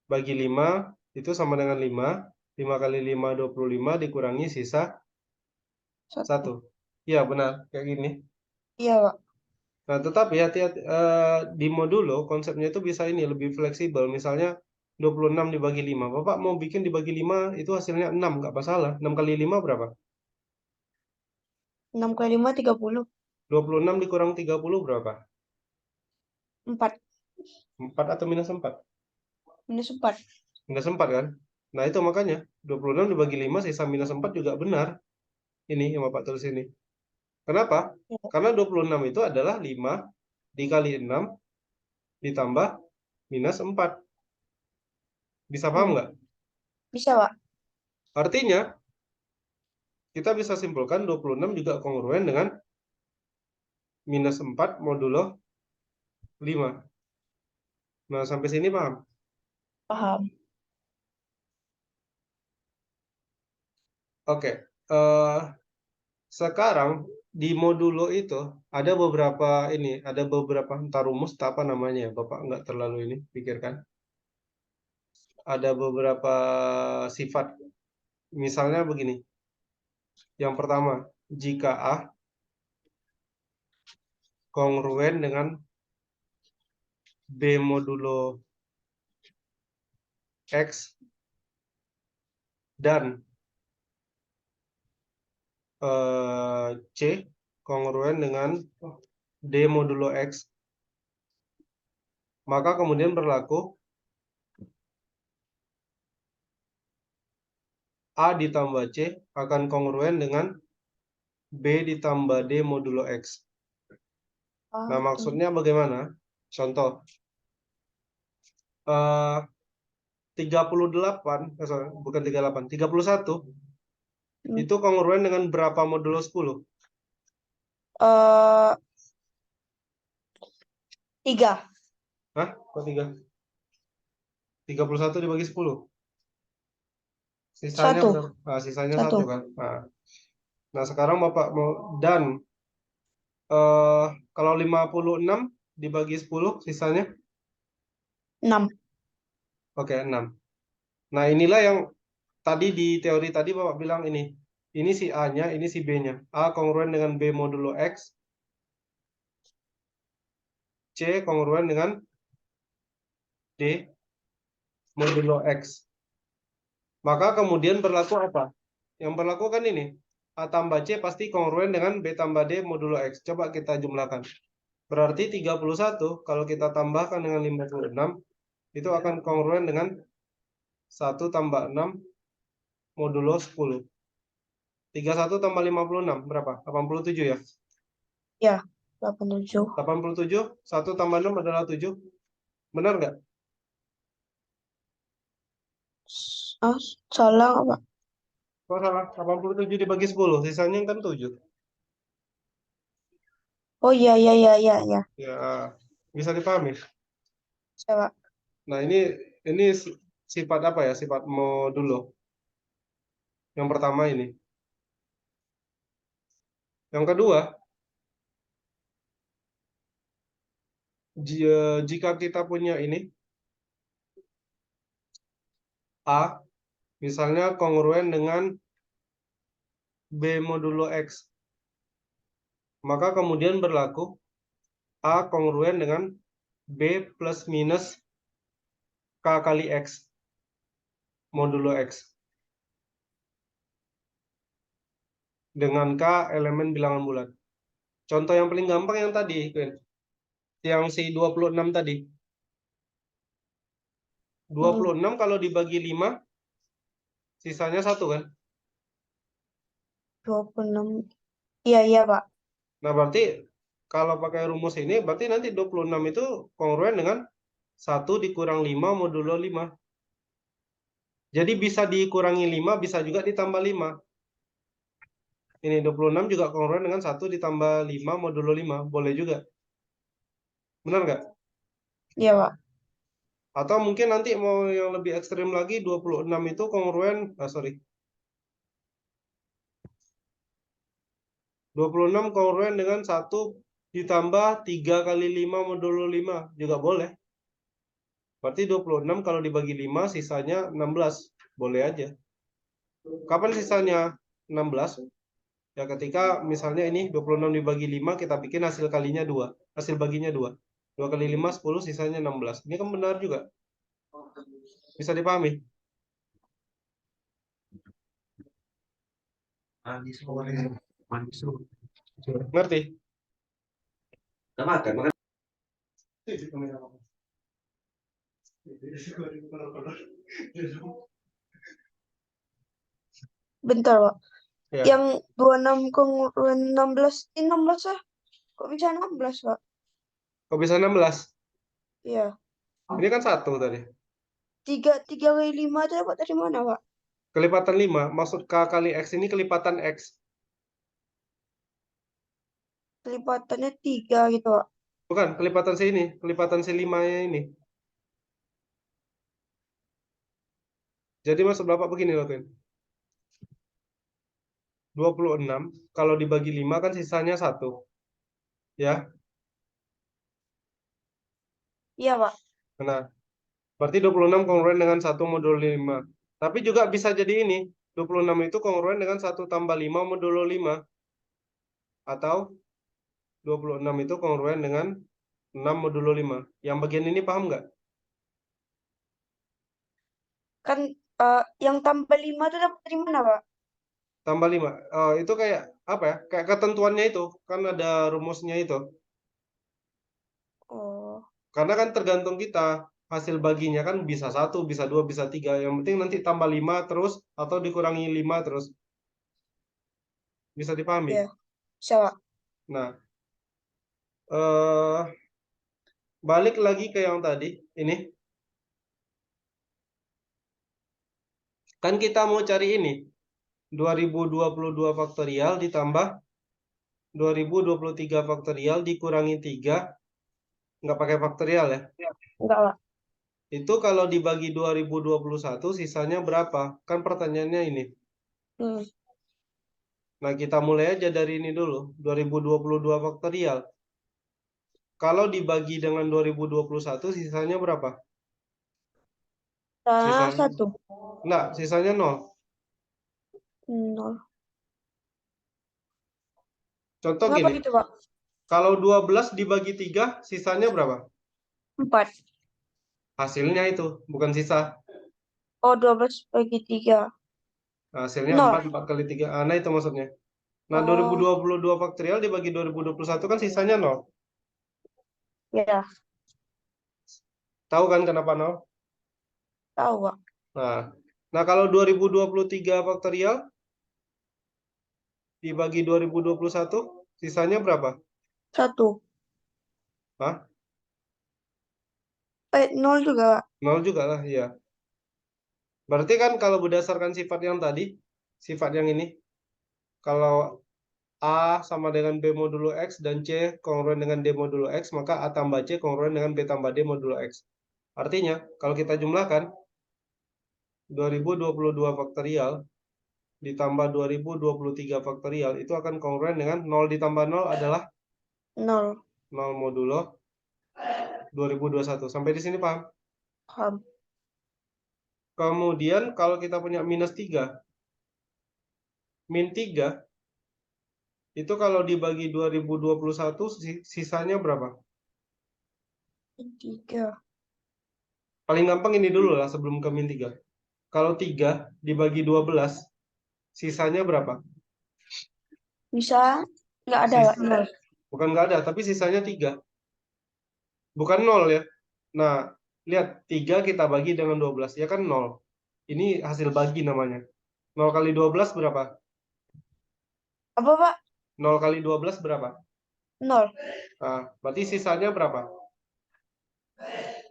bagi 5 itu sama dengan 5. 5 kali 5, 25 dikurangi sisa satu. satu. Iya, benar. Kayak gini. Iya, Pak. Nah, tetapi hati-hati di modulo konsepnya itu bisa ini lebih fleksibel. Misalnya 26 dibagi 5. Bapak mau bikin dibagi 5 itu hasilnya 6, nggak masalah. 6 kali 5 berapa? 6 kali 5, 30. 26 dikurang 30 berapa? 4. 4 atau minus 4? Minus 4. Minus 4 kan? Nah itu makanya 26 dibagi 5 sisa minus 4 juga benar. Ini yang Bapak tulis ini. Kenapa? Ya. Karena 26 itu adalah 5 dikali 6 ditambah minus 4. Bisa paham nggak? Bisa, Pak. Artinya, kita bisa simpulkan 26 juga kongruen dengan minus 4 modulo 5. Nah, sampai sini paham? Paham. Oke. Sekarang di modulo itu ada beberapa entah rumus tak apa namanya ya, Bapak nggak terlalu ini pikirkan. Ada beberapa sifat. Misalnya begini. Yang pertama, jika A kongruen dengan B modulo X dan C kongruen dengan D modulo X, maka kemudian berlaku A ditambah C akan kongruen dengan B ditambah D modulo X. Nah, maksudnya bagaimana? Contoh, 38, sorry, bukan 38, 31 itu kongruen dengan berapa modulo 10? 3. Hah? Kok 3? 31 dibagi 10. Sisanya 1. berapa? Nah, sisanya 1. 1 kan. Nah, sekarang Bapak mau dan kalau 56 dibagi 10 sisanya 6. oke 6. Nah, inilah yang tadi di teori tadi Bapak bilang ini. Ini si A-nya, ini si B-nya. A kongruen dengan B modulo X. C kongruen dengan D modulo X. Maka kemudian berlaku apa? Yang berlaku kan ini. A tambah C pasti kongruen dengan B tambah D modulo X. Coba kita jumlahkan. Berarti 31 kalau kita tambahkan dengan 56 itu akan kongruen dengan 1 tambah 6 modulo 10. 31 tambah 56 berapa? 87 ya? Ya, 87. 87, 1 tambah 6 adalah 7. Benar nggak? Salah, Pak. Kok salah? 87 dibagi 10, sisanya kan 7. Oh iya, iya, iya, iya, iya. Ya, bisa dipahami. Coba. Nah, ini sifat apa ya? Sifat modulo. Yang pertama ini. Yang kedua, jika kita punya ini A misalnya kongruen dengan B modulo X, maka kemudian berlaku A kongruen dengan B plus minus K kali X modulo X. Dengan K elemen bilangan bulat. Contoh yang paling gampang yang tadi, yang si 26 tadi. 26 kalau dibagi 5, sisanya 1 kan? 26. Iya, iya, Pak. Nah, berarti kalau pakai rumus ini, berarti nanti 26 itu kongruen dengan 1 dikurang 5 modulo 5. Jadi bisa dikurangi 5, bisa juga ditambah 5. Ini 26 juga kongruen dengan 1 ditambah 5 modulo 5. Boleh juga. Benar nggak? Iya, Pak. Atau mungkin nanti mau yang lebih ekstrim lagi, 26 itu kongruen, 26 kongruen dengan 1 ditambah 3 kali 5 modulo 5. Juga boleh. Berarti 26 kalau dibagi 5, sisanya 16. Boleh aja. Kapan sisanya 16? Ya ketika misalnya ini 26 dibagi 5, kita bikin hasil kalinya 2. Hasil baginya 2. 2 kali 5, 10, sisanya 16. Ini kan benar juga. Bisa dipahami? Ngerti? Udah makan, makan. Bentar, Pak. Ya. Yang 26 kongruen 16, ini 16 ya? Kok bisa 16, Pak? Kok bisa 16? Iya. Ini kan 1 tadi. 3 kali 5 itu dapat dari mana, Pak? Kelipatan 5. Maksud K kali X ini kelipatan X. Kelipatannya 3 gitu, Pak. Bukan, kelipatan sini. Kelipatan si 5-nya ini. Jadi maksud Bapak begini loh, Tin. 26. Kalau dibagi 5 kan sisanya 1. Ya. Iya, Pak. Nah, berarti 26 kongruen dengan 1 modulo 5. Tapi juga bisa jadi ini. 26 itu kongruen dengan 1 tambah 5 modulo 5. Atau 26 itu kongruen dengan 6 modulo 5. Yang bagian ini paham nggak? Kan yang tambah 5 itu dapat dari mana, Pak? Tambah 5. Itu kayak apa ya? Kayak ketentuannya itu. Kan ada rumusnya itu. Oh, Karena kan tergantung kita. Hasil baginya kan bisa 1, bisa 2, bisa 3. Yang penting nanti tambah 5 terus atau dikurangi 5 terus. Bisa dipahami? iya. Bisa, Pak. Nah, eh balik lagi ke yang tadi. Ini. Kan kita mau cari ini. 2022 faktorial ditambah 2023 faktorial dikurangi 3. Nggak pakai faktorial ya. Enggak, Pak. Itu kalau dibagi 2021 sisanya berapa? Kan pertanyaannya ini. Hmm. Nah, kita mulai aja dari ini dulu. 2022 faktorial. Kalau dibagi dengan 2021 sisanya berapa? Sisanya 1. Enggak, sisanya 0. 0. Contoh Kenapa gini. gitu, Pak? Kalau 12 dibagi 3 sisanya berapa? 4. Hasilnya itu, bukan sisa. Oh, 12 bagi 3. Nah, hasilnya 0. 4, 4 kali 3. Nah, itu maksudnya. Nah, Oh, 2022 faktorial dibagi 2021 kan sisanya 0. ya. Tahu kan kenapa 0? Tahu, Pak. Nah, kalau 2023 faktorial dibagi 2021 sisanya berapa? 1. Hah? 0 juga, Pak. 0 juga lah, ya. Berarti kan kalau berdasarkan sifat yang tadi, sifat yang ini, kalau A sama dengan B modulo X dan C kongruen dengan D modulo X, maka A tambah C kongruen dengan B tambah D modulo X. Artinya, kalau kita jumlahkan 2022 faktorial ditambah 2023 faktorial itu akan kongruen dengan 0 ditambah 0 adalah 0. 0 modulo 2021. Sampai di sini paham? Paham. Kemudian kalau kita punya minus 3, min 3 itu kalau dibagi 2021 sisanya berapa? 3. Paling gampang ini dulu lah sebelum ke min 3. Kalau 3 dibagi 12 sisanya berapa? Bisa nggak ada, Pak? 0. Bukan nggak ada, tapi sisanya 3. Bukan 0 ya. Nah, lihat 3 kita bagi dengan 12, ya kan 0. Ini hasil bagi namanya. 0 kali 12 berapa? Apa, Pak? 0 kali 12 berapa? 0. Nah, berarti sisanya berapa?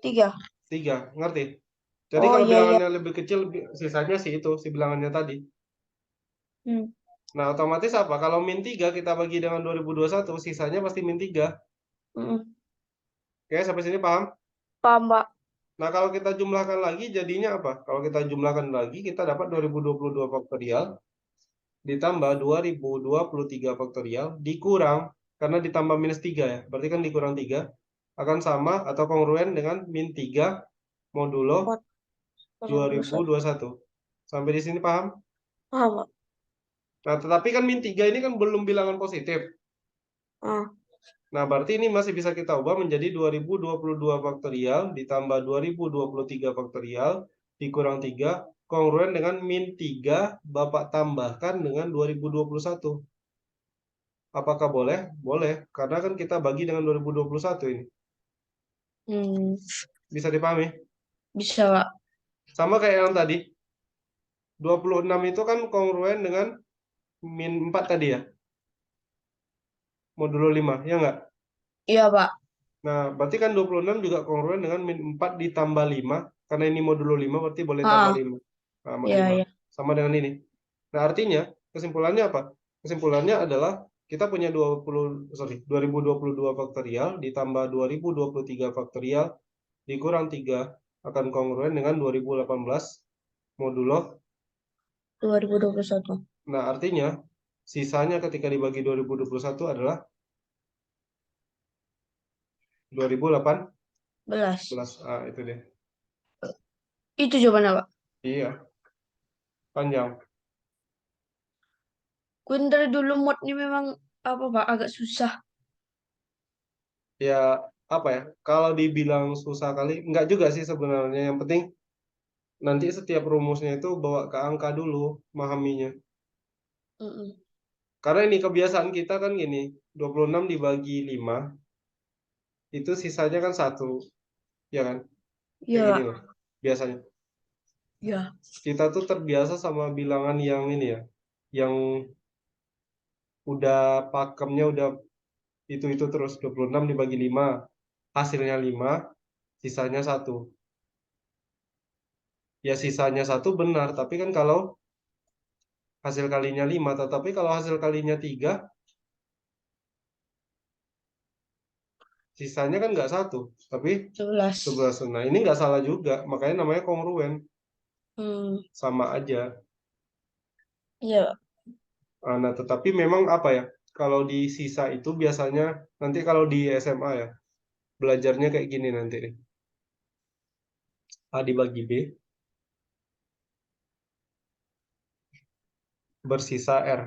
3. 3, ngerti? Jadi Oh, kalau iya, iya. bilangannya lebih kecil, sisanya sih itu, si bilangannya tadi. Hmm. Nah, otomatis apa? Kalau min 3 kita bagi dengan 2021, sisanya pasti min 3. Mm-mm. Oke, sampai sini paham? Paham, Pak. Nah, kalau kita jumlahkan lagi, jadinya apa? Kalau kita jumlahkan lagi, kita dapat 2022 faktorial ditambah 2023 faktorial dikurang, karena ditambah minus 3 ya, berarti kan dikurang 3, akan sama atau kongruen dengan min 3 modulo 2021. Sampai di sini paham? Paham, Pak. Nah, tetapi kan min 3 ini kan belum bilangan positif. Ah. Nah, berarti ini masih bisa kita ubah menjadi 2022 faktorial ditambah 2023 faktorial dikurang 3 kongruen dengan min 3 Bapak tambahkan dengan 2021. Apakah boleh? Boleh, karena kan kita bagi dengan 2021 ini. Hmm, Bisa dipahami? bisa, Pak. Sama kayak yang tadi, 26 itu kan kongruen dengan min 4 tadi ya, modulo 5, ya nggak? Iya, Pak. Nah, berarti kan 26 juga kongruen dengan min 4 ditambah 5, karena ini modulo 5, berarti boleh tambah Ah, 5. Nah, iya, 5. iya. Sama dengan ini. Nah, artinya, kesimpulannya apa? Kesimpulannya adalah kita punya 2022 faktorial ditambah 2023 faktorial dikurang 3 akan kongruen dengan 2018 modulo. 2021. Nah, artinya sisanya ketika dibagi 2021 adalah 2018. Belas. Ah, itu deh. Itu jawabannya, Pak. Iya, panjang. Queen dari dulu mod ini memang apa, Pak? Agak susah. Ya, apa ya? Kalau dibilang susah kali, enggak juga sih sebenarnya. Yang penting nanti setiap rumusnya itu bawa ke angka dulu, memahaminya. Mm-mm. Karena ini kebiasaan kita kan gini, 26 dibagi 5, itu sisanya kan 1, ya kan? Kayak Iya, gini Pak. loh, biasanya. Iya. Kita tuh terbiasa sama bilangan yang ini ya, yang udah pakemnya udah itu terus 26 dibagi 5, hasilnya 5, sisanya 1. Ya sisanya 1 benar, tapi kan kalau hasil kalinya 5, tetapi kalau hasil kalinya 3, sisanya kan nggak 1, tapi 11. 11. Nah, ini nggak salah juga, makanya namanya kongruen, Hmm. sama aja. Iya, Pak. Nah, tetapi memang apa ya, kalau di sisa itu biasanya, nanti kalau di SMA ya, belajarnya kayak gini nanti nih. A dibagi B, bersisa R.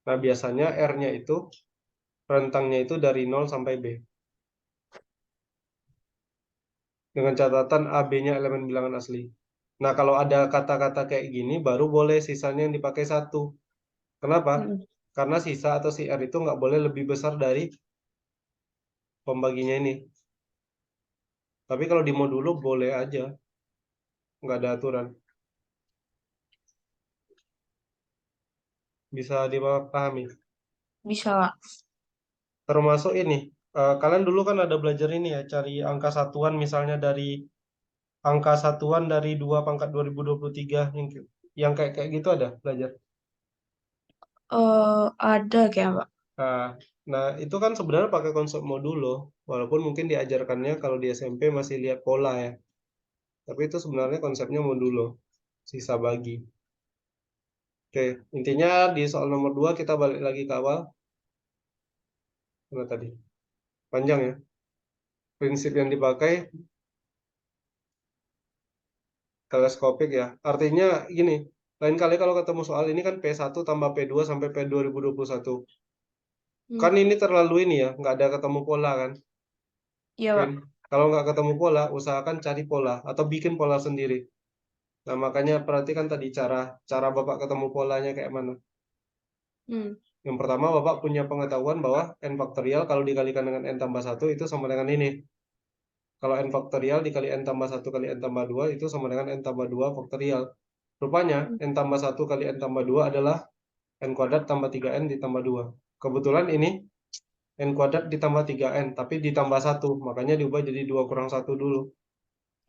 Nah, biasanya R-nya itu, rentangnya itu dari 0 sampai B. Dengan catatan A, B-nya elemen bilangan asli. Nah, kalau ada kata-kata kayak gini, baru boleh sisanya yang dipakai 1. Kenapa? Mm. Karena sisa atau si R itu nggak boleh lebih besar dari pembaginya ini. Tapi kalau di modulo boleh aja, nggak ada aturan. Bisa dipahami. Bisa, Pak. Termasuk ini, kalian dulu kan ada belajar ini ya, cari angka satuan misalnya dari angka satuan dari 2 pangkat 2023 yang kayak kayak gitu ada belajar. Ada kayak, Pak. Nah, nah, itu kan sebenarnya pakai konsep modulo, walaupun mungkin diajarkannya kalau di SMP masih lihat pola ya. Tapi itu sebenarnya konsepnya modulo, sisa bagi. Oke, intinya di soal nomor 2 kita balik lagi ke awal. Mana tadi? Panjang ya. Prinsip yang dipakai teleskopik ya. Artinya gini, lain kali kalau ketemu soal ini kan P1 tambah P2 sampai P2021. Hmm. Kan ini terlalu ini ya, nggak ada ketemu pola kan. Iya, Pak. Kan? Kalau nggak ketemu pola, usahakan cari pola atau bikin pola sendiri. Nah, makanya perhatikan tadi cara cara Bapak ketemu polanya kayak mana. Hmm. Yang pertama, Bapak punya pengetahuan bahwa n faktorial kalau dikalikan dengan n tambah 1 itu sama dengan ini. Kalau n faktorial dikali n tambah 1 kali n tambah 2 itu sama dengan n tambah 2 faktorial. Rupanya, Hmm. n tambah 1 kali n tambah 2 adalah n kuadrat tambah 3n ditambah 2. Kebetulan ini n kuadrat ditambah 3n, tapi ditambah 1. Makanya diubah jadi 2 kurang 1 dulu.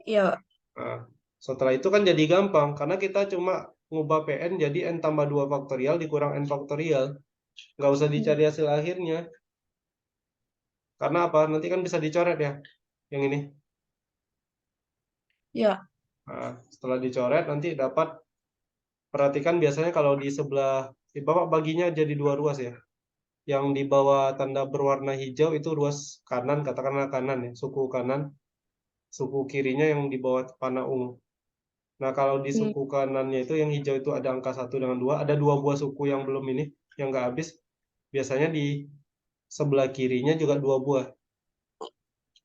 Iya, Pak. Nah, setelah itu kan jadi gampang, karena kita cuma ngubah Pn jadi n tambah 2 faktorial dikurang n faktorial. Nggak usah Hmm. dicari hasil akhirnya. Karena apa? Nanti kan bisa dicoret ya, yang ini. Iya. Nah, setelah dicoret nanti dapat, perhatikan biasanya kalau di sebelah, Bapak baginya jadi 2 ruas ya. Yang di bawah tanda berwarna hijau itu ruas kanan, katakanlah kanan ya, suku kanan. Suku kirinya yang di bawah panah ungu. Nah, kalau di Hmm. suku kanannya itu yang hijau itu ada angka 1 dengan 2, ada 2 buah suku yang belum ini, yang nggak habis. Biasanya di sebelah kirinya juga 2 buah,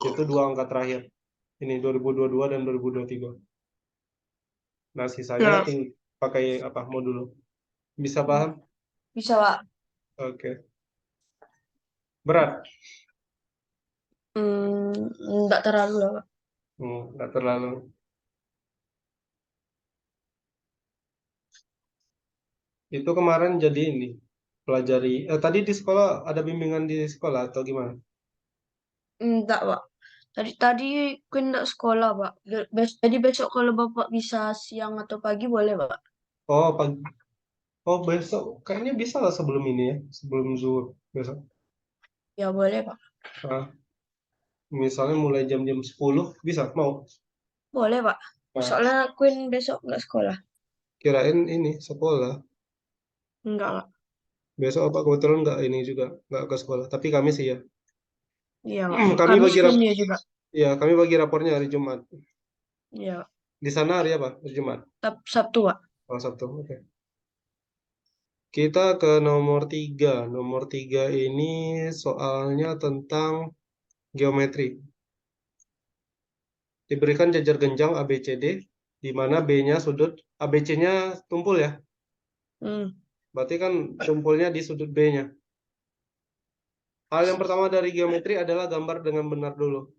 yaitu 2 angka terakhir. Ini 2022 dan 2023. Nah, sisanya Ya. tinggal pakai apa modulo. Bisa Hmm. paham? Bisa, Pak. Oke. Berat? Enggak terlalu lah, Pak. Nggak terlalu. Itu kemarin jadi ini, pelajari. Tadi di sekolah ada bimbingan di sekolah atau gimana? Enggak, Pak. Tadi aku enggak sekolah, Pak. Jadi besok kalau Bapak bisa siang atau pagi boleh, Pak. Oh, pagi. Oh, besok. Kayaknya bisa lah sebelum ini ya. Sebelum zuhur besok. Ya boleh, Pak. Ah, misalnya mulai jam-jam 10 bisa? Mau? Boleh, Pak. Nah, Soalnya Queen besok nggak sekolah. kirain ini sekolah. Enggak, Pak. Besok apa kebetulan nggak ini juga. Nggak ke sekolah. Tapi kami sih ya. Iya, Pak. Kami Kamis bagi Queen dia juga. ya, kami bagi rapornya hari Jumat. Iya, Pak. Di sana hari apa? Hari Jumat. Sabtu, Pak. Oh, Sabtu. Oke. Kita ke nomor 3. Nomor 3 ini soalnya tentang geometri. Diberikan jajar genjang ABCD, di mana B-nya sudut, ABC-nya tumpul ya. Hmm. Berarti kan tumpulnya di sudut B-nya. Hal yang pertama dari geometri adalah gambar dengan benar dulu.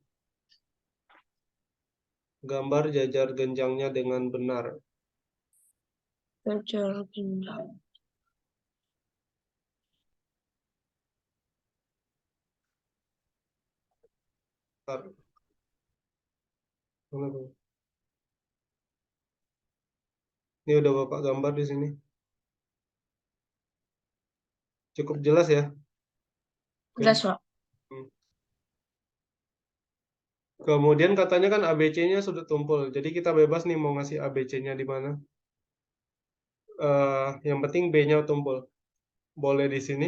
Gambar jajar genjangnya dengan benar. Jajar genjang. Bentar. Mana tuh? Ini udah Bapak gambar di sini. Cukup jelas ya. Jelas, Oke. Pak. Hmm. Kemudian katanya kan ABC-nya sudut tumpul. Jadi kita bebas nih mau ngasih ABC-nya di mana. Yang penting B-nya tumpul. Boleh di sini.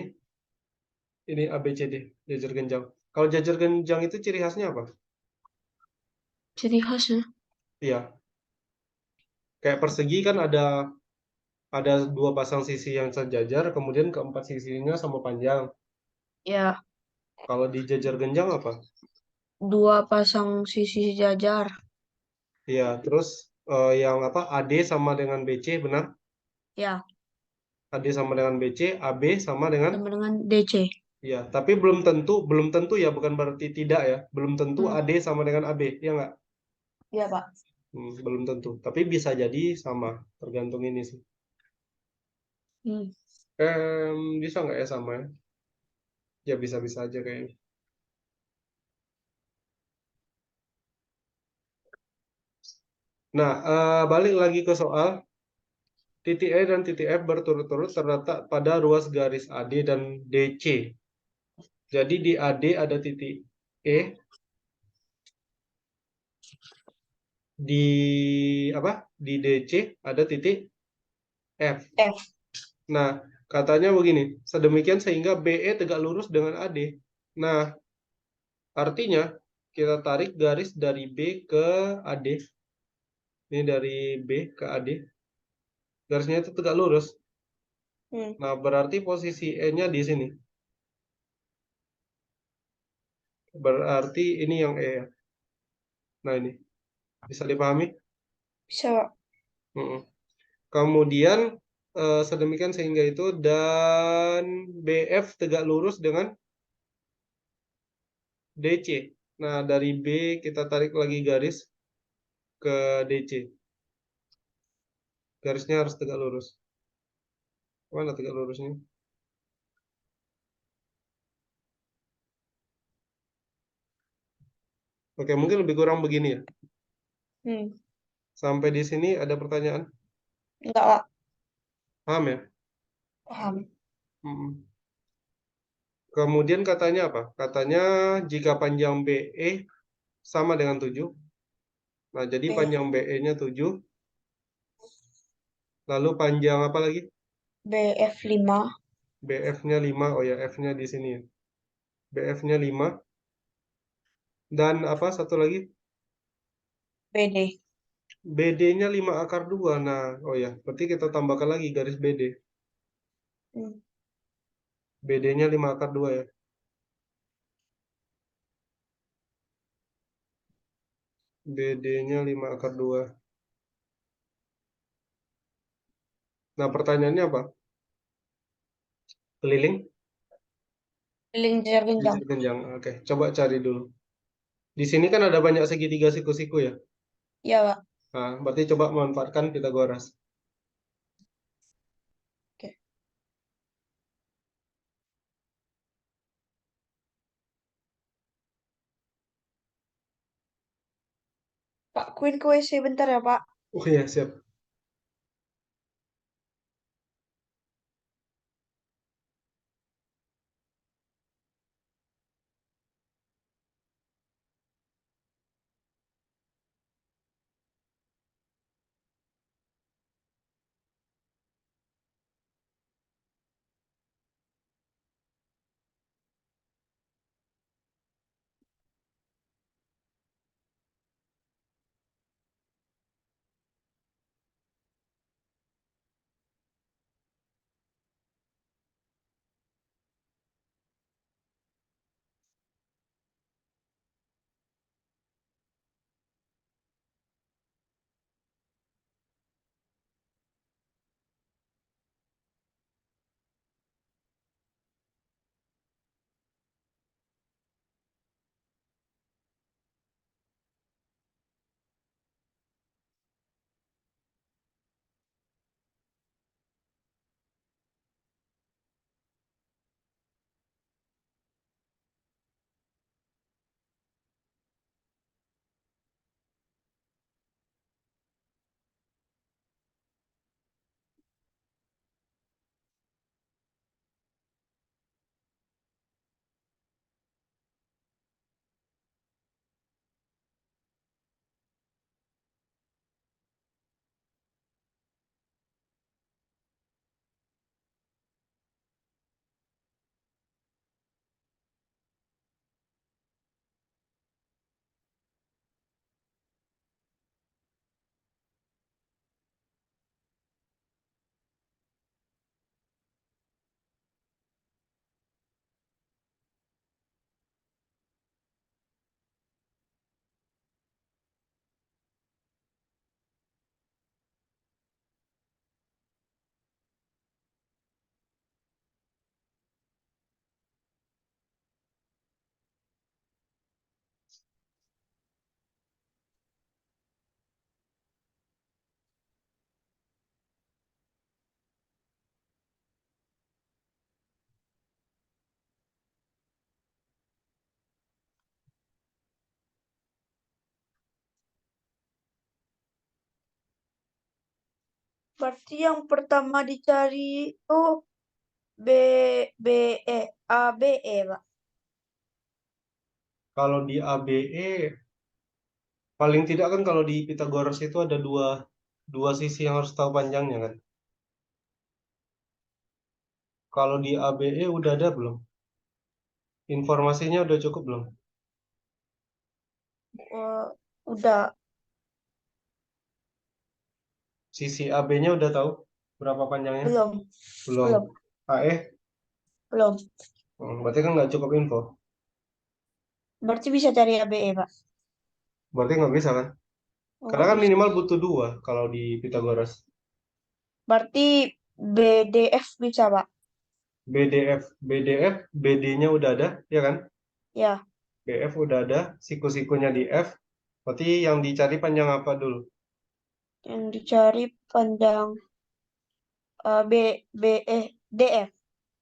Ini ABCD, jajar genjang. Kalau jajar genjang itu ciri khasnya apa? Ciri khasnya. Iya, kayak persegi kan ada dua pasang sisi yang sejajar, kemudian keempat sisinya sama panjang. Ya, Kalau di jajar genjang apa? dua pasang sisi sejajar. Iya, terus yang apa? AD sama dengan BC, benar? Ya, AD sama dengan BC, AB sama dengan sama dengan DC. iya, tapi belum tentu ya, bukan berarti tidak ya. Belum tentu Hmm. AD sama dengan AB, ya nggak? Ya, Pak. Belum tentu, tapi bisa jadi sama, tergantung ini sih. Hmm. Bisa nggak ya sama ya? Ya bisa-bisa aja kayaknya. Nah, balik lagi ke soal titik E dan titik F berturut-turut terletak pada ruas garis AD dan DC. Jadi di AD ada titik E, di apa? Di DC ada titik F. F. Nah, katanya begini, sedemikian sehingga BE tegak lurus dengan AD. Nah, artinya kita tarik garis dari B ke AD. Ini dari B ke AD. Garisnya itu tegak lurus. Hmm. Nah, berarti posisi E-nya di sini. Berarti ini yang E ya. Nah, ini bisa dipahami? Bisa, Pak. Mm-mm. Kemudian sedemikian sehingga itu dan BF tegak lurus dengan DC. Nah, dari B kita tarik lagi garis ke DC. Garisnya harus tegak lurus. Mana tegak lurusnya? Oke, mungkin lebih kurang begini ya. Hmm. Sampai di sini ada pertanyaan? Enggak, Pak. Paham ya? Paham. Mm-mm. Kemudian katanya apa? Katanya jika panjang BE sama dengan 7. Nah, jadi B. panjang BE-nya 7. Lalu panjang apa lagi? BF5. BF-nya 5. Oh ya, F-nya di sini ya. BF-nya 5. Dan apa satu lagi? BD. BD-nya 5 akar 2. Nah, oh ya, berarti kita tambahkan lagi garis BD. Hmm. BD-nya 5 akar 2 ya. BD-nya 5 akar 2. Nah, pertanyaannya apa? Keliling? Link jenjang. Jenjang. Oke, coba cari dulu. Di sini kan ada banyak segitiga siku-siku ya. Iya, Pak. Nah, berarti coba manfaatkan Pitagoras. Oke. Pak Queen ke WC bentar ya, Pak. Oh iya, siap. Berarti yang pertama dicari itu B B A B E, Pak. Kalau di ABE, paling tidak kan kalau di Pitagoras itu ada dua sisi yang harus tahu panjangnya kan. Kalau di ABE udah ada belum? Informasinya udah cukup belum? Udah Sisi AB-nya udah tahu berapa panjangnya? belum? Belum. Belum. AE? Belum. Berarti kan nggak cukup info. Berarti bisa cari A B E, Pak. Berarti nggak bisa kan? Oh, Karena nggak kan bisa. minimal butuh dua kalau di Pitagoras. Berarti B D F bisa, Pak. BDF, BD-nya udah ada, ya kan? Ya, BF udah ada, siku-sikunya di F. Berarti yang dicari panjang apa dulu? yang dicari panjang B B D F.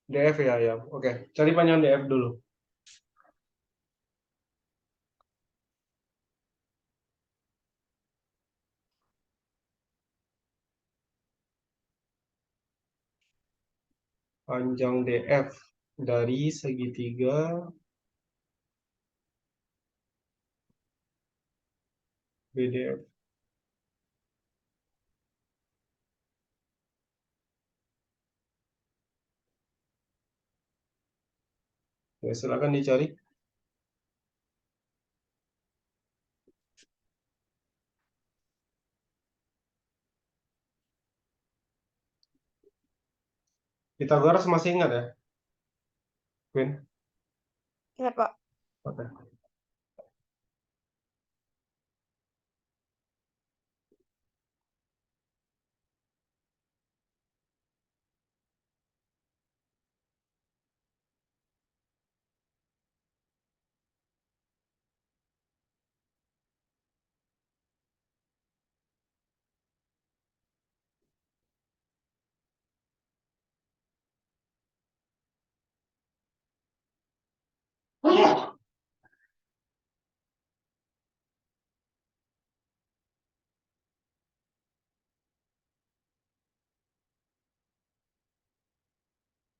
DF ya, ya. Oke, cari panjang DF dulu. Panjang DF dari segitiga BDF. Ya, silakan dicari. Pitagoras masih ingat ya, Queen? Ingat, Pak. Oke.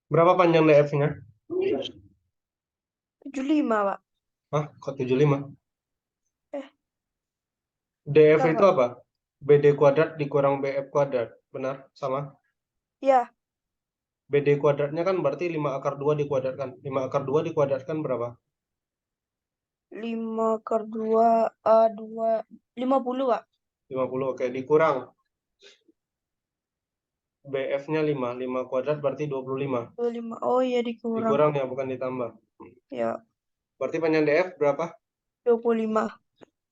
Berapa panjang DF-nya? 75, Pak. Hah, kok 75? Eh, DF enggak, itu Pak. apa? BD kuadrat dikurang BF kuadrat. Benar? Sama? Ya, BD kuadratnya kan berarti 5 akar 2 dikuadratkan. 5 akar 2 dikuadratkan berapa? 5 akar 2, 50, Pak. 50, oke. Dikurang BF-nya 5. 5 kuadrat berarti 25. 25. Oh iya, dikurang. Dikurang ya, bukan ditambah. Ya, Berarti panjang DF berapa? 25.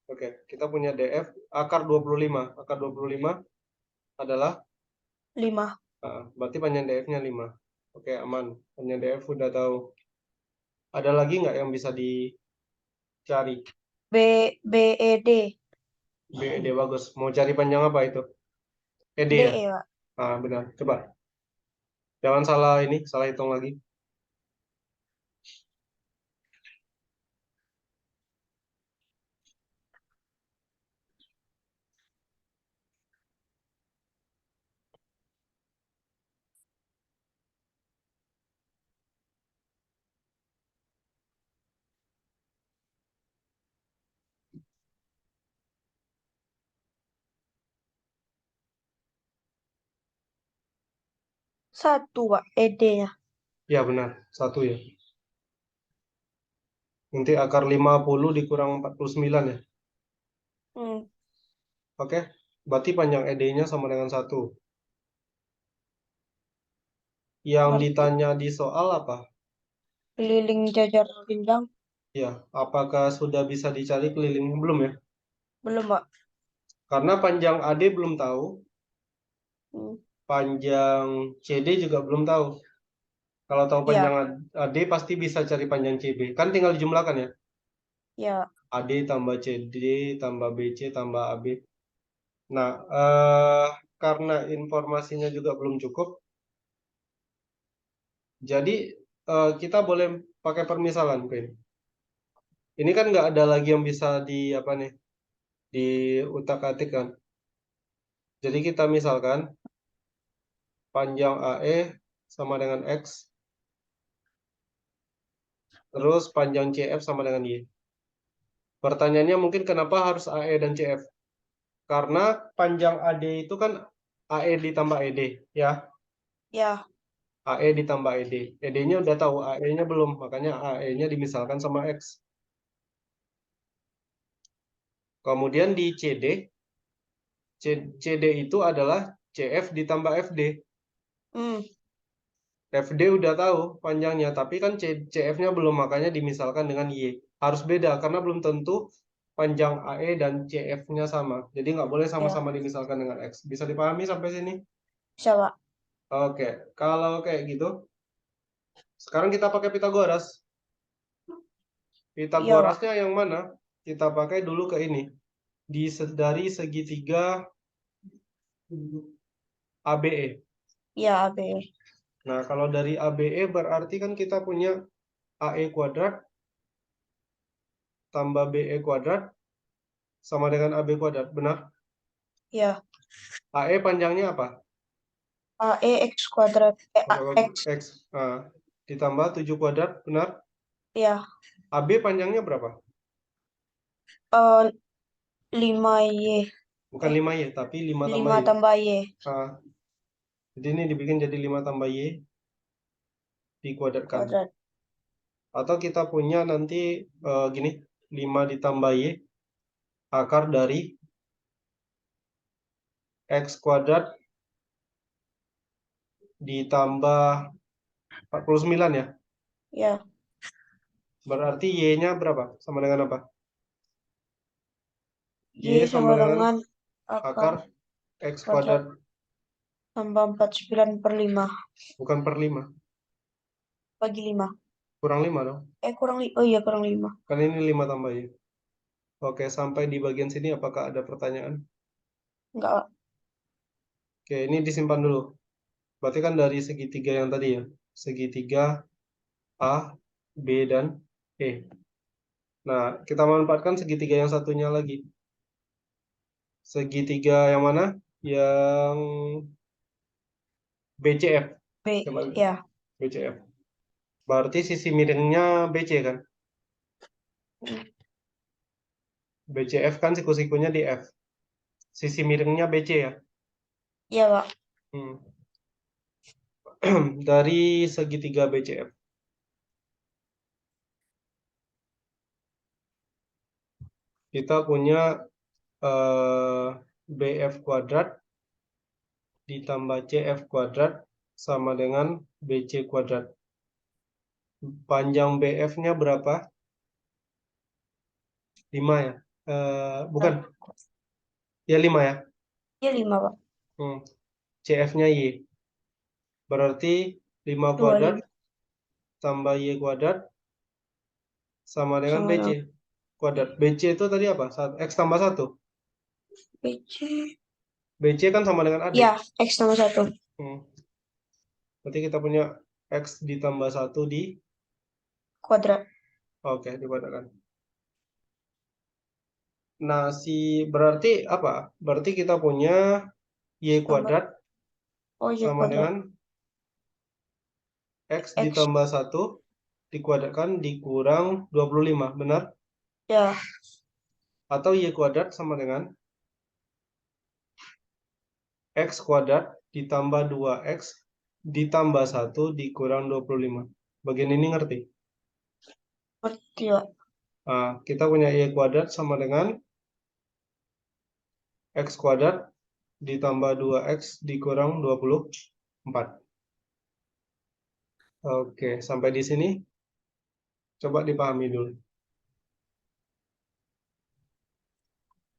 Oke, kita punya DF akar 25. Akar 25 adalah 5. berarti panjang DF-nya 5. Oke, aman. Panjang DF udah tahu. Ada lagi nggak yang bisa dicari? BED. BED bagus. Mau cari panjang apa itu? ED ya? DE, Pak. Benar. Coba. Jangan salah ini, salah hitung lagi. Satu, Pak. ED-nya. Ya benar, 1 ya. Nanti akar 50 dikurang 49 ya. Hmm. Oke, berarti panjang ED-nya sama dengan 1. Yang Berarti ditanya di soal apa? keliling jajar jenjang. Ya, apakah sudah bisa dicari keliling? Belum ya? Belum, Pak. Karena panjang AD belum tahu, Hmm. panjang CD juga belum tahu. Kalau tahu Ya, panjang AD pasti bisa cari panjang CB. Kan tinggal dijumlahkan ya. ya. AD tambah CD tambah BC tambah AB. Nah, karena informasinya juga belum cukup, jadi kita boleh pakai permisalan, Queen. Ini kan nggak ada lagi yang bisa di apa nih, diutak-atik kan. Jadi kita misalkan panjang AE sama dengan X, terus panjang CF sama dengan Y. Pertanyaannya mungkin kenapa harus AE dan CF? Karena panjang AD itu kan AE ditambah ED, ya. Ya. AE ditambah ED. ED-nya udah tahu, AE-nya belum, makanya AE-nya dimisalkan sama X. Kemudian di CD itu adalah CF ditambah FD. Hmm. FD udah tahu panjangnya, tapi kan CF-nya belum, makanya dimisalkan dengan Y. Harus beda, karena belum tentu panjang AE dan CF-nya sama. Jadi nggak boleh Ya. sama-sama dimisalkan dengan X. Bisa dipahami sampai sini? Bisa, Pak. Oke, kalau kayak gitu, sekarang kita pakai Pitagoras. Iya, Pak. Pitagorasnya yang mana? Kita pakai dulu ke ini. Dari segitiga ABE. Iya, AB. Nah, kalau dari ABE berarti kan kita punya AE kuadrat tambah BE kuadrat sama dengan AB kuadrat, benar? Iya. AE panjangnya apa? AE X kuadrat. X. X. Ditambah 7 kuadrat, benar? Iya. AB panjangnya berapa? 5Y. Bukan 5 Y, tapi 5 tambah 5 Y. tambah Y. Jadi ini dibikin jadi 5 tambah Y dikuadratkan. Kuadrat. Atau kita punya nanti gini, 5 ditambah Y akar dari X kuadrat ditambah 49 ya. Ya. Berarti Y-nya berapa? Sama dengan apa? Y Y sama sama dengan dengan akar akar X kuadrat, tambah 49/5 bukan per 5. bagi 5. Kurang 5 dong. Oh iya, kurang 5. Kan ini 5 tambah Y. Oke, sampai di bagian sini apakah ada pertanyaan? Enggak, Pak. Oke, ini disimpan dulu. Berarti kan dari segitiga yang tadi ya. Segitiga A, B, dan E. Nah, kita manfaatkan segitiga yang satunya lagi. Segitiga yang mana? Yang BCF. B, Coba ya. BCF. Berarti sisi miringnya BC kan? BCF kan siku-sikunya di F. Sisi miringnya BC ya. Iya, Pak. Hmm. Dari segitiga BCF. Kita punya BF kuadrat ditambah CF kuadrat sama dengan BC kuadrat. Panjang BF-nya berapa? 5 ya? Bukan. Ya 5 ya. Iya, 5, Pak. CF-nya Y. Berarti 5 kuadrat 25 tambah Y kuadrat sama dengan sama BC dengan kuadrat. BC itu tadi apa? X tambah 1. BC. BC kan sama dengan AD. Ya, X tambah 1. Berarti kita punya X ditambah 1 di Kuadrat. Oke, dikuadratkan. Nah, berarti apa? Berarti kita punya Y Tambah. kuadrat Oh, iya, sama kuadrat. dengan X X. ditambah 1 dikuadratkan dikurang 25, benar? Ya, Atau Y kuadrat sama dengan X kuadrat ditambah 2X ditambah 1 dikurang 25. Bagian ini ngerti? ngerti, Pak. Nah, kita punya Y kuadrat sama dengan X kuadrat ditambah 2X dikurang 24. Oke, sampai di sini coba dipahami dulu.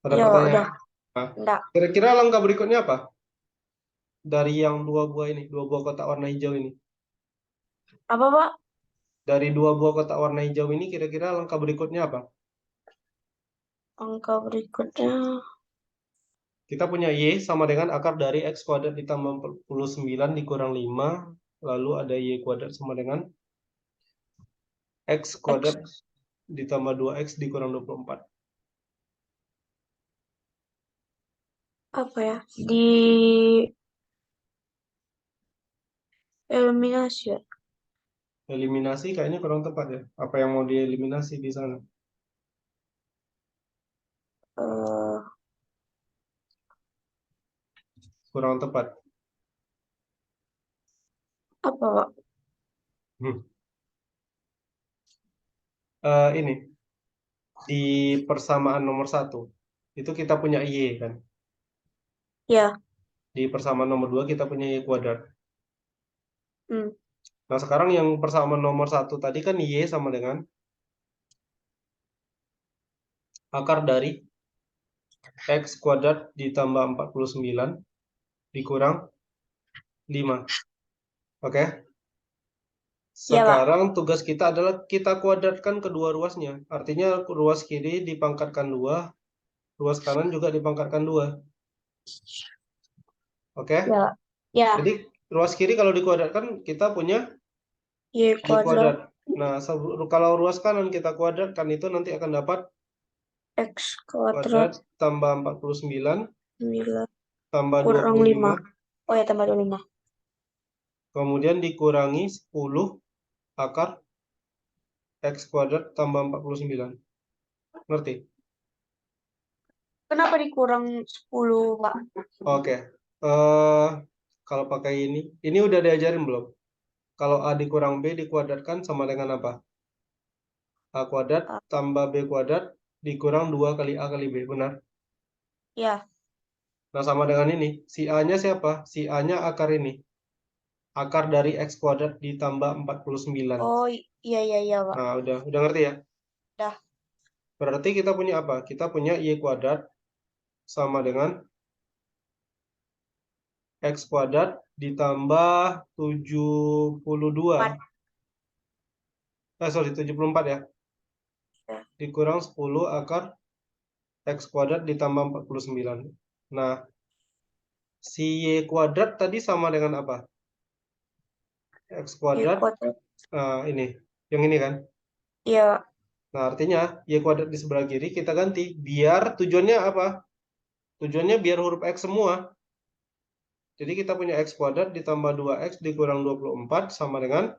Ada Ya, pertanyaan? udah. Nah, Enggak. kira-kira langkah berikutnya apa? Dari yang dua buah ini, dua buah kotak warna hijau ini. Apa, Pak? Dari dua buah kotak warna hijau ini, kira-kira langkah berikutnya apa? Angka berikutnya. Kita punya Y sama dengan akar dari X kuadrat ditambah 49 dikurang 5. Lalu ada Y kuadrat sama dengan X kuadrat ditambah 2X dikurang 24. Apa ya? Di eliminasi ya? Eliminasi kayaknya kurang tepat ya. Apa yang mau dieliminasi di sana? Eh, Kurang tepat. apa, Pak? Ini di persamaan nomor 1 itu kita punya Y kan. Ya. Di persamaan nomor 2 kita punya Y kuadrat. Hmm. Nah, sekarang yang persamaan nomor 1 tadi kan Y sama dengan akar dari X kuadrat ditambah 49 dikurang 5. Oke? Ya, Pak. Sekarang tugas kita adalah kita kuadratkan kedua ruasnya. Artinya ruas kiri dipangkatkan 2, ruas kanan juga dipangkatkan 2. Oke? Ya. Ya. Jadi ruas kiri kalau dikuadratkan kita punya Y Y kuadrat kuadrat. Nah, kalau ruas kanan kita kuadratkan itu nanti akan dapat X kuadrat kuadrat tambah 49 9 tambah kurang 5. 25 Oh ya, tambah 25. kemudian dikurangi 10 akar X kuadrat tambah 49. Ngerti? Kenapa dikurang 10, Pak? Oke. Kalau pakai ini udah diajarin belum? Kalau A dikurang B dikuadratkan sama dengan apa? A kuadrat A. tambah B kuadrat dikurang 2 kali A kali B, benar? Ya. Nah, sama dengan ini. Si A-nya siapa? Si A-nya akar ini. Akar dari X kuadrat ditambah 49. Oh, iya, iya, iya, Pak. Nah, udah ngerti ya? Dah. Berarti kita punya apa? Kita punya Y kuadrat sama dengan X kuadrat ditambah 72. 74 ya. Ya. Dikurang 10 akar X kuadrat ditambah 49. Nah, si Y kuadrat tadi sama dengan apa? X Y kuadrat, kuadrat. ini. Yang ini kan? Iya, Nah, artinya Y kuadrat di sebelah kiri kita ganti. Biar tujuannya apa? Tujuannya biar huruf X semua. Jadi kita punya X kuadrat ditambah 2X dikurang 24 sama dengan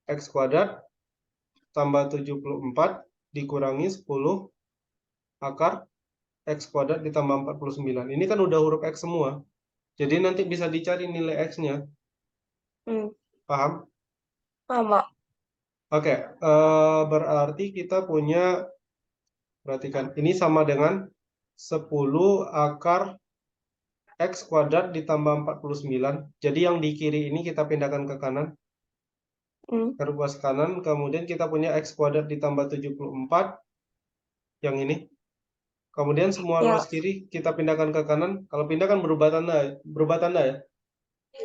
X kuadrat tambah 74 dikurangi 10 akar X kuadrat ditambah 49. Ini kan udah huruf X semua. Jadi nanti bisa dicari nilai X-nya. Paham? paham, Pak. Oke, berarti kita punya, perhatikan, ini sama dengan 10 akar X kuadrat ditambah 49. Jadi yang di kiri ini kita pindahkan ke kanan, ke ruas kanan. Kemudian kita punya X kuadrat ditambah 74, yang ini. Kemudian semua Ya. ruas kiri kita pindahkan ke kanan. Kalau pindah kan berubah tanda ya.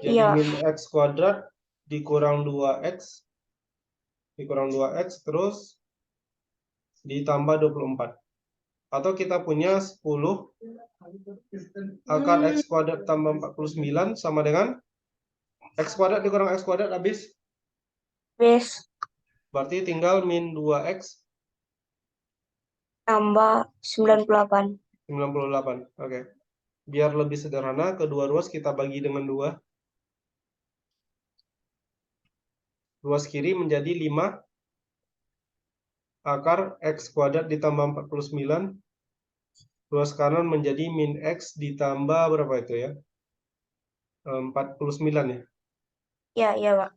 Jadi Iya. min X kuadrat dikurang 2X terus ditambah 24. Atau kita punya 10 akar X kuadrat tambah 49 sama dengan X kuadrat dikurang X kuadrat habis. Base Berarti tinggal min 2X tambah 98. 98. Oke. Biar lebih sederhana, kedua ruas kita bagi dengan 2. Ruas kiri menjadi 5 akar X kuadrat ditambah 49. Ruas kanan menjadi min X ditambah berapa itu ya? 49 ya. Ya, iya, Pak.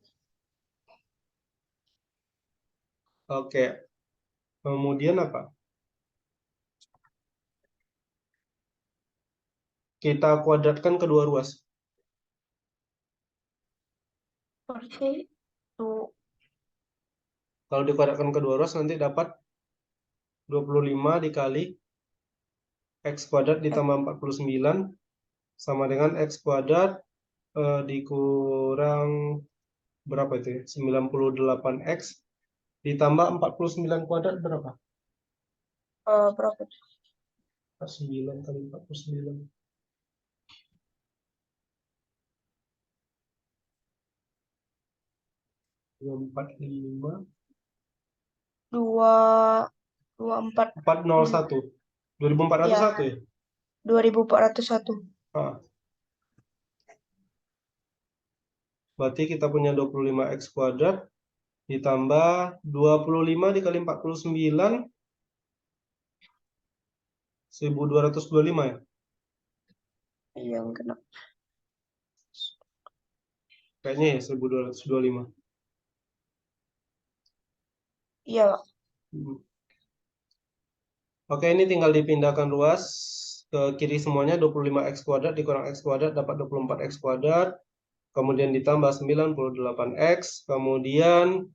Oke. Kemudian apa? Kita kuadratkan kedua ruas. Seperti itu. Kalau dikuadratkan kedua ruas nanti dapat 25 dikali X kuadrat ditambah 49 sama dengan X kuadrat dikurang berapa itu ya? 98X ditambah 49 kuadrat berapa? Berapa? 9 kali 49. 245 24. 401. 2401 ya? 2401. Ah. Berarti kita punya 25X kuadrat ditambah 25 dikali 49 1225 ya? Iya, mungkin. Kayaknya ya 1225. Iya, Pak. Oke, ini tinggal dipindahkan ruas ke kiri semuanya. 25X kuadrat dikurang X kuadrat dapat 24X kuadrat. Kemudian ditambah 98X. Kemudian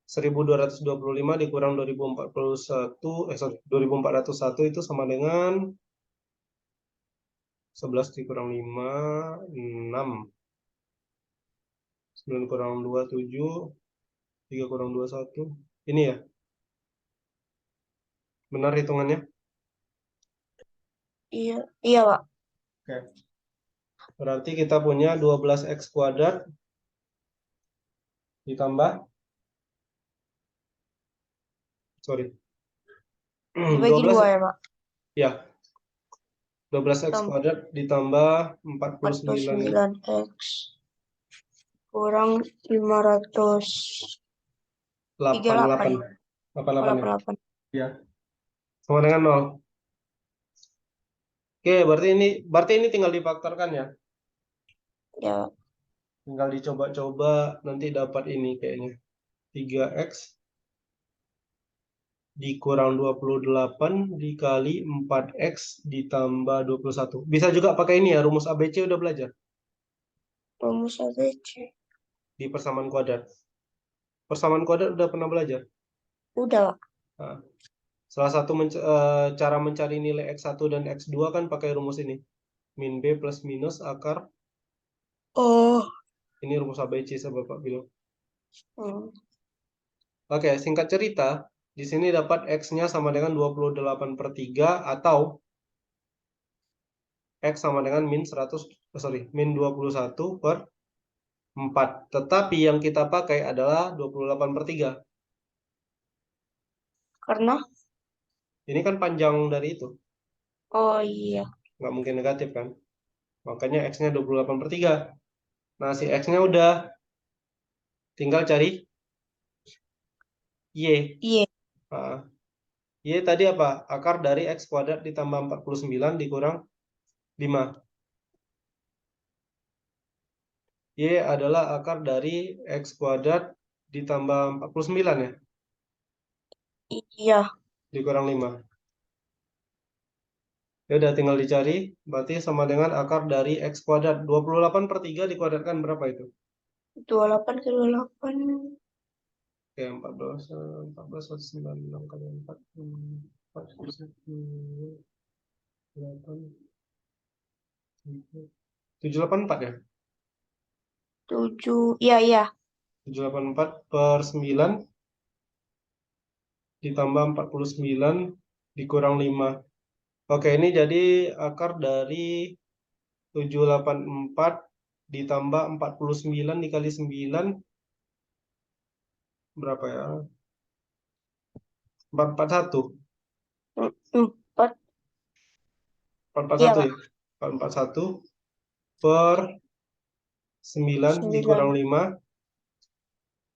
1225 dikurang 2401 itu sama dengan 11 dikurang 5, 6. 9 kurang 2, 7. 3 kurang 2, 1. Ini ya? Benar hitungannya? Iya, iya, Pak. Oke. Berarti kita punya 12X kuadrat ditambah, sorry, Dibagi 12 2 ya, Pak. ya, 12X kuadrat ditambah 49 49X kurang 538. 88 ya. Sama dengan 0. Oke, berarti ini tinggal difaktorkan ya. Ya, Tinggal dicoba-coba nanti dapat ini kayaknya. 3X dikurang 28 dikali 4X ditambah 21. Bisa juga pakai ini ya, rumus ABC udah belajar rumus ABC. di persamaan kuadrat. Persamaan kuadrat udah pernah belajar? Udah, Pak. Nah, salah satu cara mencari nilai X1 dan X2 kan pakai rumus ini. Min B plus minus akar. Oh. Ini rumus ABC saya Bapak bilang. Hmm. Oke, singkat cerita, di sini dapat X-nya sama dengan 28/3 atau X sama dengan min 21/4. Tetapi yang kita pakai adalah 28/3. Karena, Ini kan panjang dari itu. oh iya, Nggak mungkin negatif kan. Makanya X-nya 28/3. Nah, si X-nya udah. Tinggal cari Y. iya, Nah, Y tadi apa? Akar dari X kuadrat ditambah 49 dikurang 5. Y adalah akar dari X kuadrat ditambah 49 ya, iya, dikurang 5. Ya udah tinggal dicari, berarti sama dengan akar dari X kuadrat. 28/3 dikuadratkan berapa itu? 28 ke 28, Oke, 14, 196 kali 4, 784 ya? 7, iya, iya, 784 per 9 ditambah 49 dikurang 5. Oke, ini jadi akar dari 784 ditambah 49 dikali 9 berapa ya? 441. 4, 441 iya, ya? Kak, 441 per 9 dikurang 9, 5.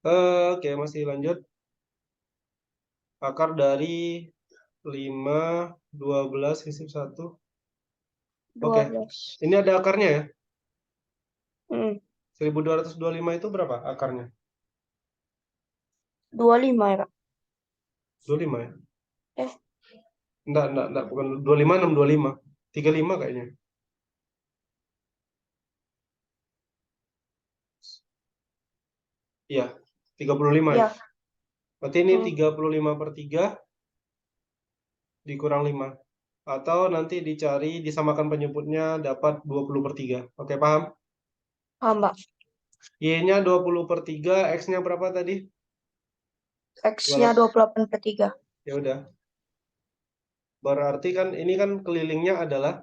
Oke, masih lanjut. Akar dari 5, 12, sisip 1. Oke, 12. ini ada akarnya ya. Hmm, 1225 itu berapa akarnya? 25 ya, Kak. 25 ya? Eh, Enggak, bukan 25, 625. 35 kayaknya. Iya, 35 ya. iya, Berarti ini hmm, 35/3 dikurang 5. Atau nanti dicari, disamakan penyebutnya, dapat 20/3. Oke, paham? paham, Mbak. Y-nya 20/3, X-nya berapa tadi? X-nya 28/3. Ya udah. Berarti kan ini kan kelilingnya adalah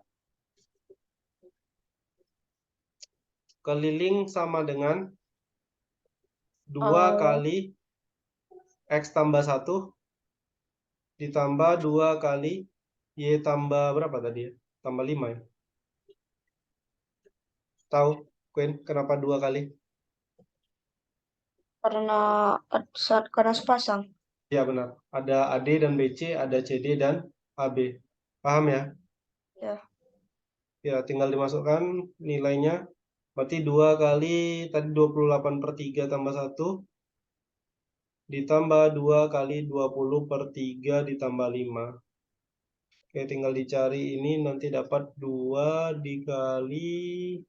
keliling sama dengan 2 kali X tambah 1 ditambah 2 kali Y tambah berapa tadi ya? Tambah 5 ya? Tahu, Queen, kenapa 2 kali? Karena, karena sepasang. Ya benar. Ada AD dan BC, ada CD dan AB. Paham ya? Ya, Ya, tinggal dimasukkan nilainya. Berarti 2 kali tadi 28/3 tambah 1 ditambah 2 kali 20/3 ditambah 5. Oke, tinggal dicari ini nanti dapat 2 dikali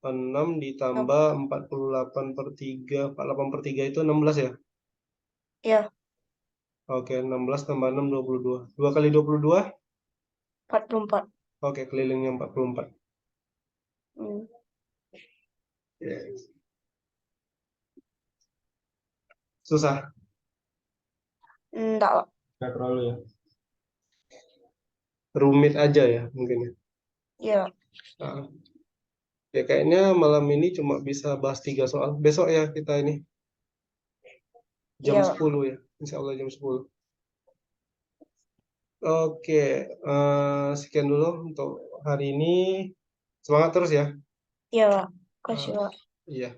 6 ditambah 48/3. 48/3 itu 16 ya? ya, Oke, 16 tambah 6, 22. 2 kali 22? 44. Oke, kelilingnya 44. Hmm. Ya. Susah? Enggak, Pak. Nggak terlalu ya. Rumit aja ya mungkin ya. Ya, Nah, ya kayaknya malam ini cuma bisa bahas 3 soal. Besok ya kita ini jam iya, Pak. 10 ya. Insya Allah jam 10. Oke, sekian dulu untuk hari ini. Semangat terus ya. Iya, Pak. Eh, Kasih, Pak. iya.